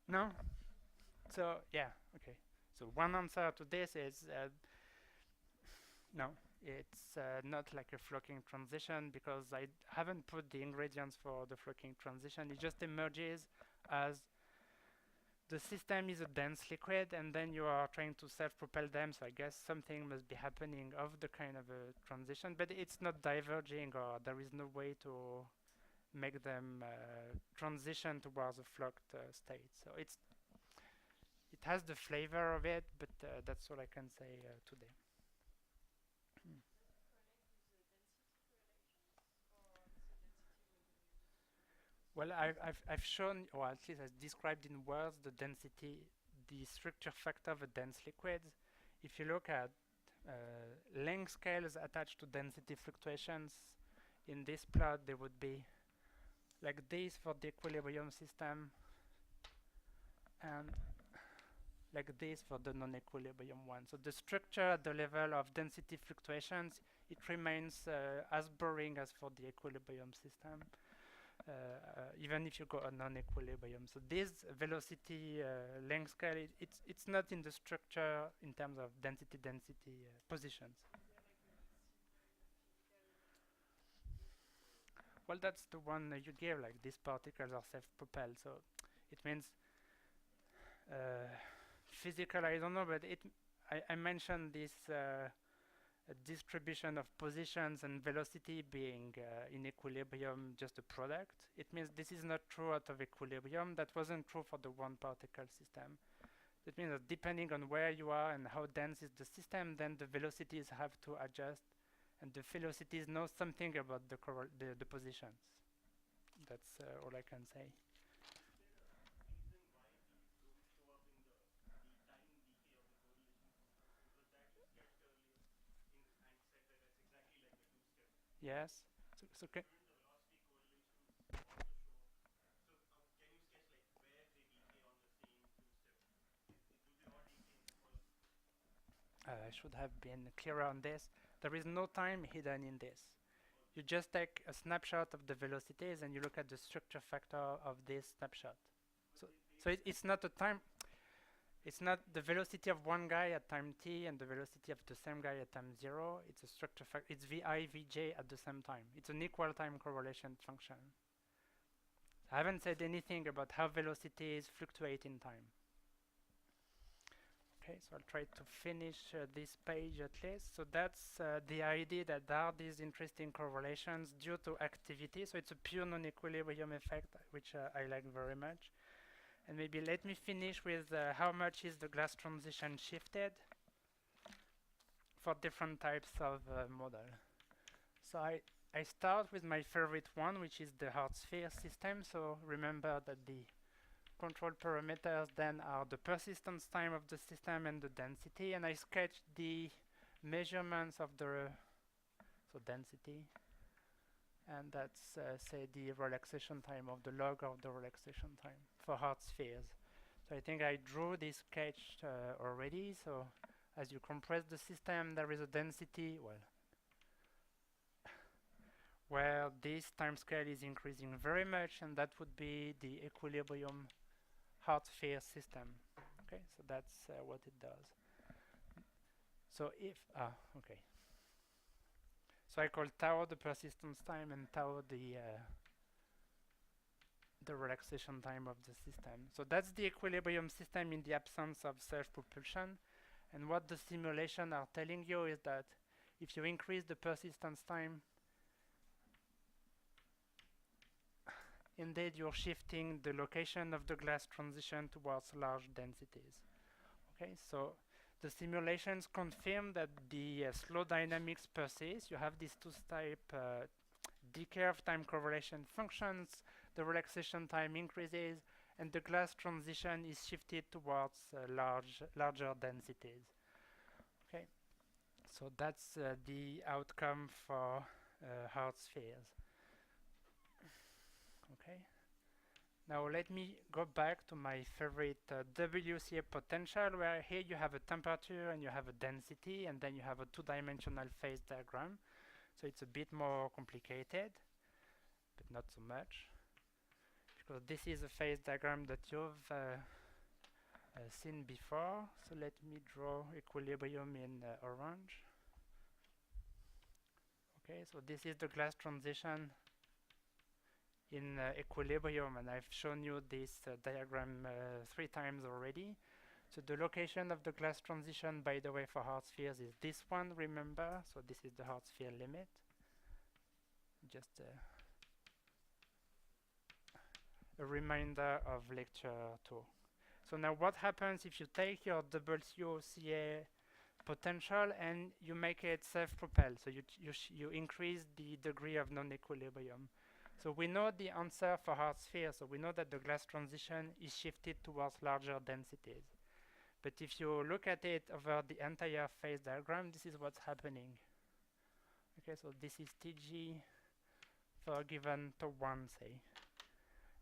No. So yeah, okay. So one answer to this is no. It's not like a flocking transition, because I haven't put the ingredients for the flocking transition. It just emerges as the system is a dense liquid, and then you are trying to self-propel them. So I guess something must be happening of the kind of a transition, but it's not diverging, or there is no way to make them transition towards a flocked state. So it has the flavor of it, but that's all I can say today. Well, I've shown, or at least I've described in words, the density, the structure factor of a dense liquid. If you look at length scales attached to density fluctuations, in this plot they would be like this for the equilibrium system, and like this for the non-equilibrium one. So the structure at the level of density fluctuations, it remains as boring as for the equilibrium system. Even if you go a non-equilibrium. So this velocity length scale, it's not in the structure in terms of density positions. Well, that's the one you gave, like these particles are self-propelled. So it means physical, I don't know, but I mentioned this a distribution of positions and velocity being in equilibrium just a product. It means this is not true out of equilibrium. That wasn't true for the one particle system. That means that depending on where you are and how dense is the system, then the velocities have to adjust, and the velocities know something about the positions. That's all I can say. Yes. So I should have been clearer on this. There is no time hidden in this. You just take a snapshot of the velocities and you look at the structure factor of this snapshot. So it's not a time. It's not the velocity of one guy at time t and the velocity of the same guy at time 0. It's a structure factor. It's vi, vj at the same time. It's an equal time correlation function. I haven't said anything about how velocities fluctuate in time. Okay, so I'll try to finish this page at least. So that's the idea that there are these interesting correlations due to activity. So it's a pure non-equilibrium effect, which I like very much. And maybe let me finish with how much is the glass transition shifted for different types of model. So I start with my favorite one, which is the hard sphere system. So remember that the control parameters then are the persistence time of the system and the density. And I sketch the measurements of the density. And that's, say, the relaxation time of the log of the relaxation time for hard spheres. So I think I drew this sketch already. So as you compress the system, there is a density, where this time scale is increasing very much, and that would be the equilibrium hard sphere system. Okay, so that's what it does. So if, okay. So I call tau the persistence time and tau the relaxation time of the system. So that's the equilibrium system in the absence of self-propulsion. And what the simulation are telling you is that if you increase the persistence time, indeed you're shifting the location of the glass transition towards large densities. Okay, so the simulations confirm that the slow dynamics persist. You have these two-type decay of time correlation functions, the relaxation time increases, and the glass transition is shifted towards larger densities. Okay, so that's the outcome for hard spheres. Okay. Now let me go back to my favorite WCA potential, where here you have a temperature and you have a density, and then you have a two-dimensional phase diagram. So it's a bit more complicated, but not so much, because this is a phase diagram that you've seen before. So let me draw equilibrium in orange. Okay, so this is the glass transition in equilibrium, and I've shown you this diagram 3 times already. So the location of the glass transition, by the way, for hard spheres is this one, remember? So this is the hard sphere limit. Just a reminder of lecture 2. So now what happens if you take your WCA potential and you make it self-propelled? So you increase the degree of non-equilibrium. So we know the answer for hard spheres. So we know that the glass transition is shifted towards larger densities. But if you look at it over the entire phase diagram, this is what's happening. Okay, so this is Tg for given to 1, say.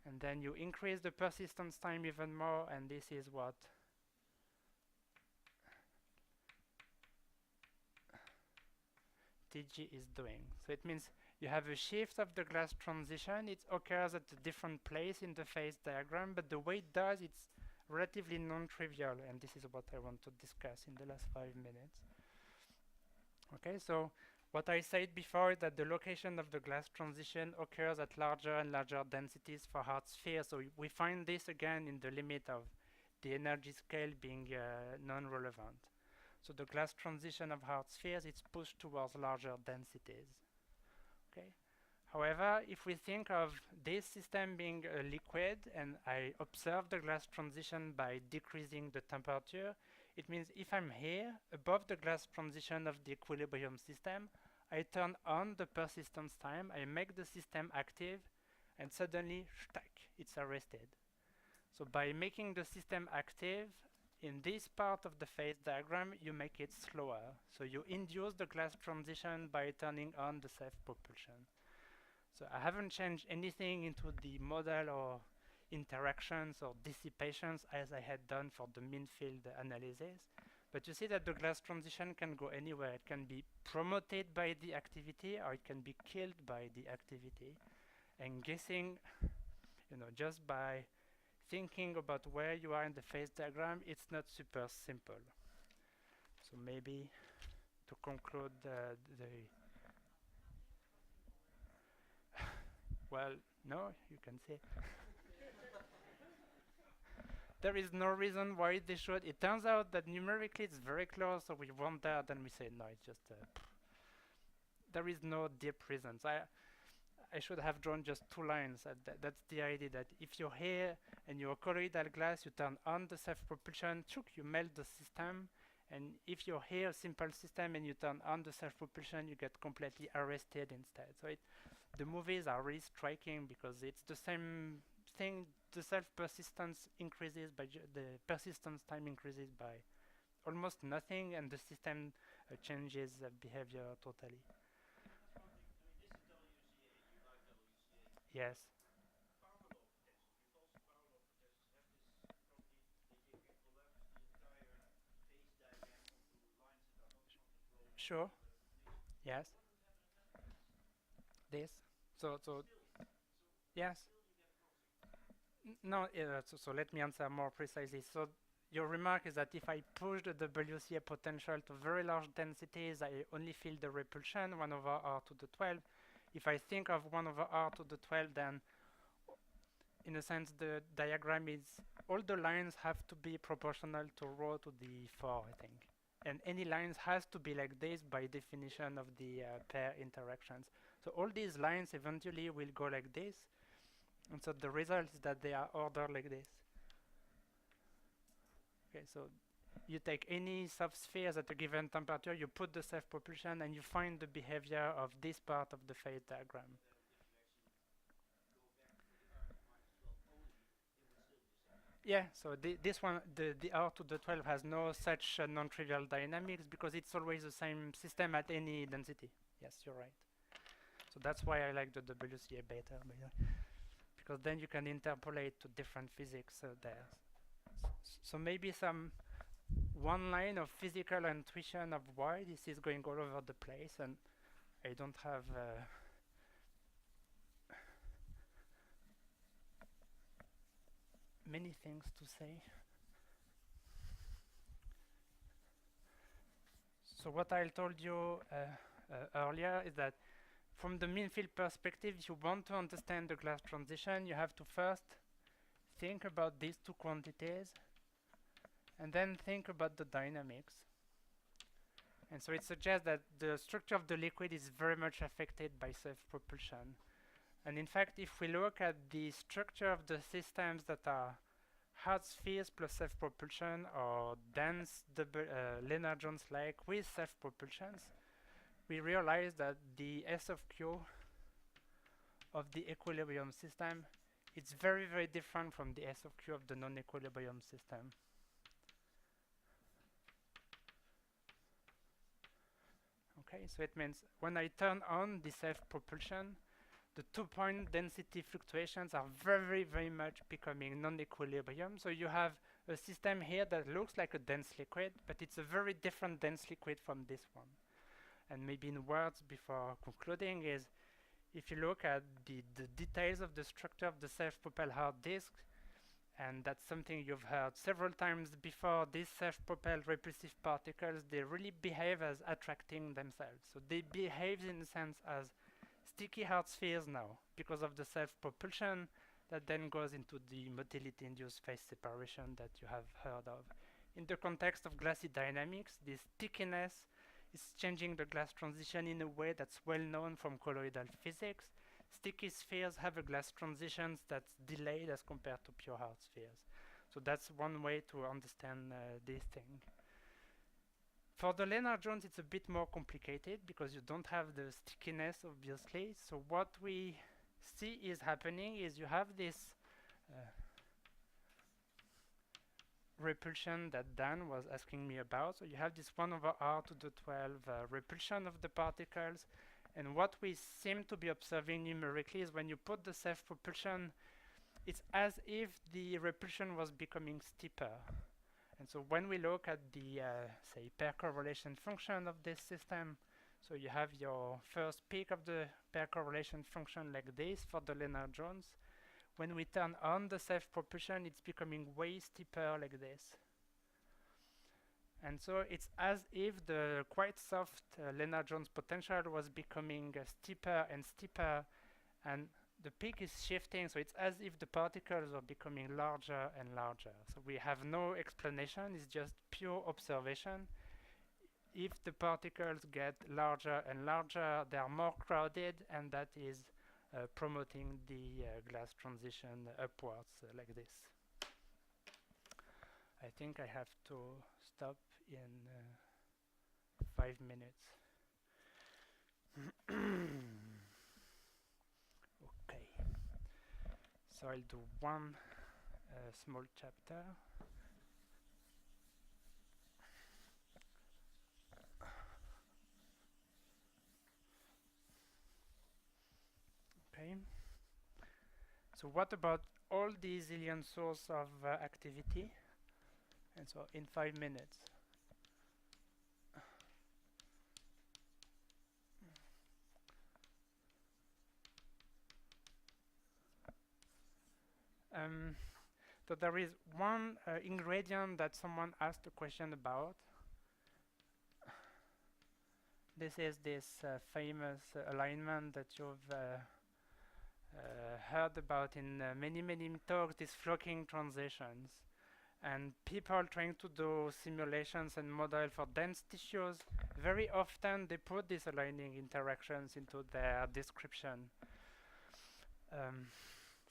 And then you increase the persistence time even more, and this is what Tg is doing. So it means you have a shift of the glass transition. It occurs at a different place in the phase diagram, but the way it does, it's relatively non-trivial, and this is what I want to discuss in the last 5 minutes. Okay, so what I said before is that the location of the glass transition occurs at larger and larger densities for hard spheres. So we find this again in the limit of the energy scale being non-relevant. So the glass transition of hard spheres is pushed towards larger densities. Okay. However, if we think of this system being a liquid and I observe the glass transition by decreasing the temperature, it means if I'm here above the glass transition of the equilibrium system, I turn on the persistence time, I make the system active, and suddenly, shtack, it's arrested. So by making the system active, in this part of the phase diagram, you make it slower. So you induce the glass transition by turning on the self-propulsion. So I haven't changed anything into the model or interactions or dissipations as I had done for the mean field analysis. But you see that the glass transition can go anywhere. It can be promoted by the activity or it can be killed by the activity. And guessing, just by thinking about where you are in the phase diagram, it's not super simple. So maybe to conclude well, no, you can say. There is no reason why they should. It turns out that numerically it's very close, so we want that, then we say no, it's just there is no deep reasons. I should have drawn just 2 lines. That's the idea, that if you're here and you're colloidal glass, you turn on the self-propulsion, you melt the system. And if you're here, a simple system, and you turn on the self-propulsion, you get completely arrested instead. So the movies are really striking because it's the same thing. The self-persistence increases by the persistence time increases by almost nothing, and the system changes behavior totally. Yes. Sure. Yes. This. So yes. No. So let me answer more precisely. So your remark is that if I push the WCA potential to very large densities, I only feel the repulsion 1 over r to the 12. If I think of 1 over r to the 12, then in a sense the diagram is all the lines have to be proportional to rho to the 4, I think. And any lines has to be like this by definition of the pair interactions. So all these lines eventually will go like this. And so the result is that they are ordered like this. Okay, so you take any subspheres at a given temperature, you put the self-propulsion, and you find the behavior of this part of the phase diagram. Yeah, so this one, the R to the 12 has no such non-trivial dynamics because it's always the same system at any density. Yes, you're right. So that's why I like the WCA beta, because then you can interpolate to different physics there. So maybe some one line of physical intuition of why this is going all over the place, and I don't have many things to say. So what I told you earlier is that from the mean field perspective, if you want to understand the glass transition, you have to first think about these 2 quantities and then think about the dynamics. And so it suggests that the structure of the liquid is very much affected by self-propulsion. And in fact, if we look at the structure of the systems that are hard spheres plus self-propulsion or dense Lennard-Jones-like with self-propulsions, we realize that the S of Q of the equilibrium system is very, very different from the S of Q of the non-equilibrium system. Okay, so it means when I turn on the self-propulsion, the 2-point density fluctuations are very, very much becoming non-equilibrium. So you have a system here that looks like a dense liquid, but it's a very different dense liquid from this one. And maybe in words before concluding is, if you look at the details of the structure of the self-propelled hard disk, and that's something you've heard several times before, these self-propelled repulsive particles, they really behave as attracting themselves. So they behave in a sense as sticky hard spheres now because of the self-propulsion that then goes into the motility-induced phase separation that you have heard of in the context of glassy dynamics, this stickiness is changing the glass transition in a way that's well known from colloidal physics. Sticky spheres have a glass transitions that's delayed as compared to pure hard spheres. So that's one way to understand this thing. For the Lennard-Jones, it's a bit more complicated because you don't have the stickiness, obviously. So what we see is happening is you have this repulsion that Dan was asking me about. So you have this 1 over r to the 12 repulsion of the particles. And what we seem to be observing numerically is when you put the self-propulsion, it's as if the repulsion was becoming steeper. And so when we look at the, say, pair correlation function of this system, so you have your first peak of the pair correlation function like this for the Lennard-Jones. When we turn on the self-propulsion, it's becoming way steeper like this. And so it's as if the quite soft Lennard-Jones potential was becoming steeper and steeper, and the peak is shifting, so it's as if the particles are becoming larger and larger. So we have no explanation, it's just pure observation. If the particles get larger and larger, they are more crowded, and that is promoting the glass transition upwards like this. I think I have to stop in 5 minutes. Okay. So I'll do one small chapter. Okay. So what about all the zillion source of activity? And so in 5 minutes. So there is one ingredient that someone asked a question about. This is this famous alignment that you've heard about in many talks, these flocking transitions. And people trying to do simulations and model for dense tissues, very often they put these aligning interactions into their description.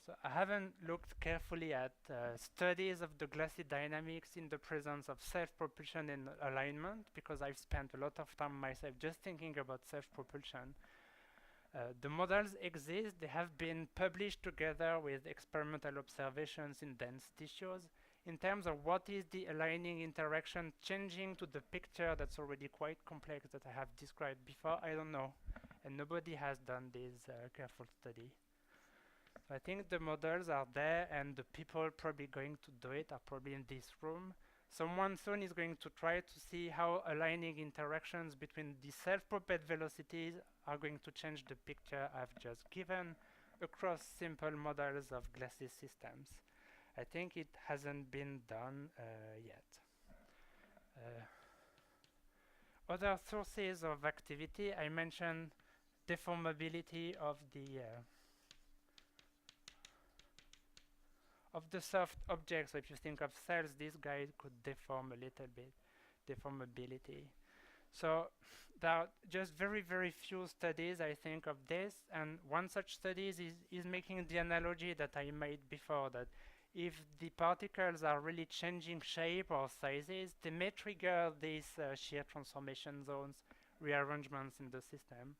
So I haven't looked carefully at studies of the glassy dynamics in the presence of self-propulsion and alignment, because I've spent a lot of time myself just thinking about self-propulsion. The models exist, they have been published together with experimental observations in dense tissues. In terms of what is the aligning interaction changing to the picture that's already quite complex that I have described before, I don't know. And nobody has done this careful study. I think the models are there, and the people probably going to do it are probably in this room. Someone soon is going to try to see how aligning interactions between the self-propelled velocities are going to change the picture I've just given across simple models of glassy systems. I think it hasn't been done yet. Other sources of activity, I mentioned deformability of the soft objects. So if you think of cells, this guy could deform a little bit, deformability. So there are just very few studies, I think, of this, and one such study is making the analogy that I made before, that if the particles are really changing shape or sizes, they may trigger these shear transformation zones, rearrangements in the system.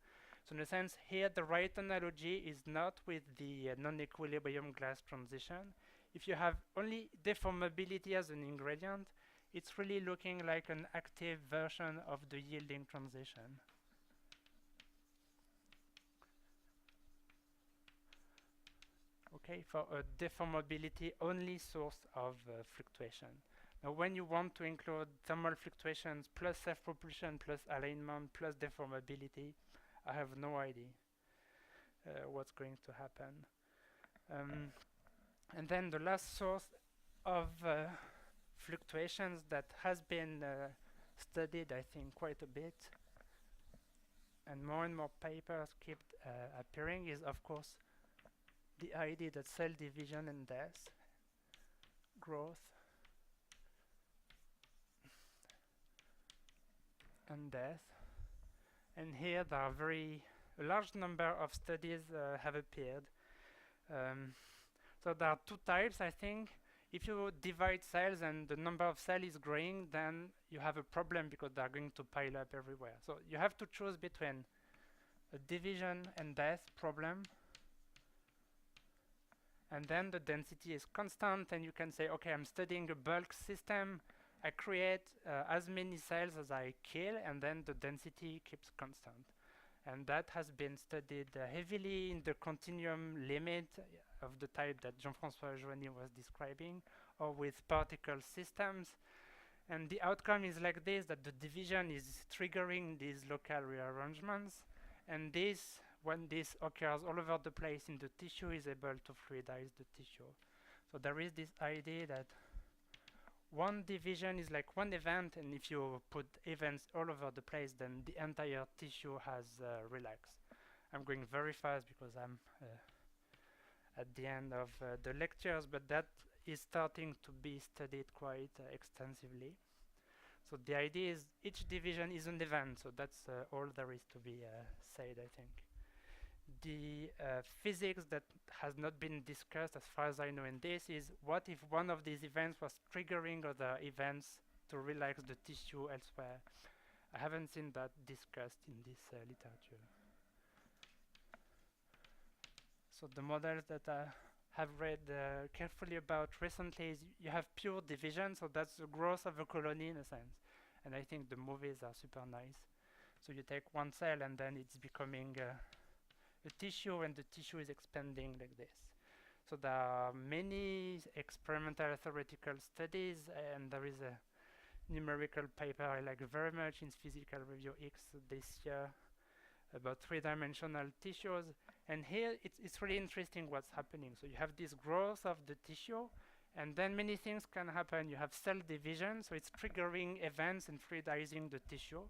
So in a sense, here the right analogy is not with the non-equilibrium glass transition. If you have only deformability as an ingredient, it's really looking like an active version of the yielding transition. Okay, for a deformability only source of fluctuation. Now when you want to include thermal fluctuations plus self-propulsion plus alignment plus deformability, I have no idea what's going to happen. And then the last source of fluctuations that has been studied, I think, quite a bit, and more papers keep appearing, is of course the idea that cell division and death, growth, and death. And here there are a large number of studies have appeared. So there are two types, I think. If you divide cells and the number of cells is growing, then you have a problem because they are going to pile up everywhere. So you have to choose between a division and death problem, and then the density is constant, and you can say, okay, I'm studying a bulk system. I create as many cells as I kill, and then the density keeps constant. And that has been studied heavily in the continuum limit of the type that Jean-François Joigny was describing, or with particle systems. And the outcome is like this, that the division is triggering these local rearrangements, and this, when this occurs all over the place in the tissue, is able to fluidize the tissue. So there is this idea that one division is like one event, and if you put events all over the place, then the entire tissue has relaxed. I'm going very fast because I'm at the end of the lectures, but that is starting to be studied quite extensively. So the idea is each division is an event, so that's all there is to be said, I think. The physics that has not been discussed as far as I know in this is what if one of these events was triggering other events to relax the tissue elsewhere. I haven't seen that discussed in this literature. So the models that I have read carefully about recently is you have pure division, so that's the growth of a colony in a sense. And I think the movies are super nice. So you take one cell and then it's becoming a tissue, and the tissue is expanding like this. So there are many experimental theoretical studies, and there is a numerical paper I like very much in Physical Review X this year about three-dimensional tissues. And here it's really interesting what's happening. So you have this growth of the tissue, and then many things can happen. You have cell division, so it's triggering events and fluidizing the tissue.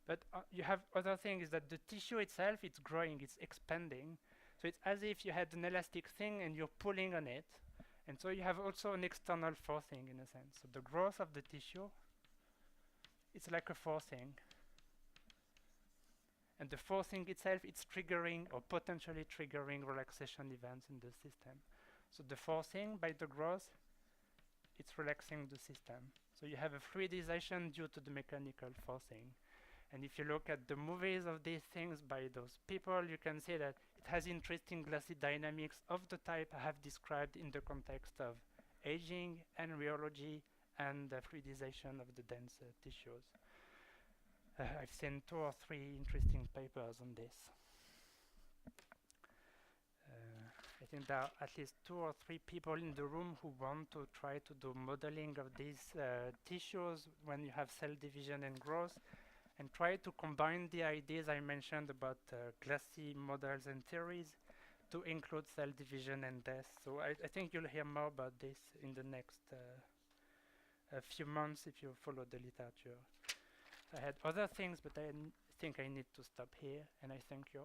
But you have other thing is that the tissue itself, it's growing, it's expanding. So it's as if you had an elastic thing and you're pulling on it. And so you have also an external forcing in a sense. So the growth of the tissue, it's like a forcing. And the forcing itself, it's triggering or potentially triggering relaxation events in the system. So the forcing by the growth, it's relaxing the system. So you have a fluidization due to the mechanical forcing. And if you look at the movies of these things by those people, you can see that it has interesting glassy dynamics of the type I have described in the context of aging and rheology and the fluidization of the dense tissues. I've seen 2 or 3 interesting papers on this. I think there are at least 2 or 3 people in the room who want to try to do modeling of these tissues when you have cell division and growth, and try to combine the ideas I mentioned about glassy models and theories to include cell division and death. So I think you'll hear more about this in the next few months if you follow the literature. I had other things, but I think I need to stop here, and I thank you.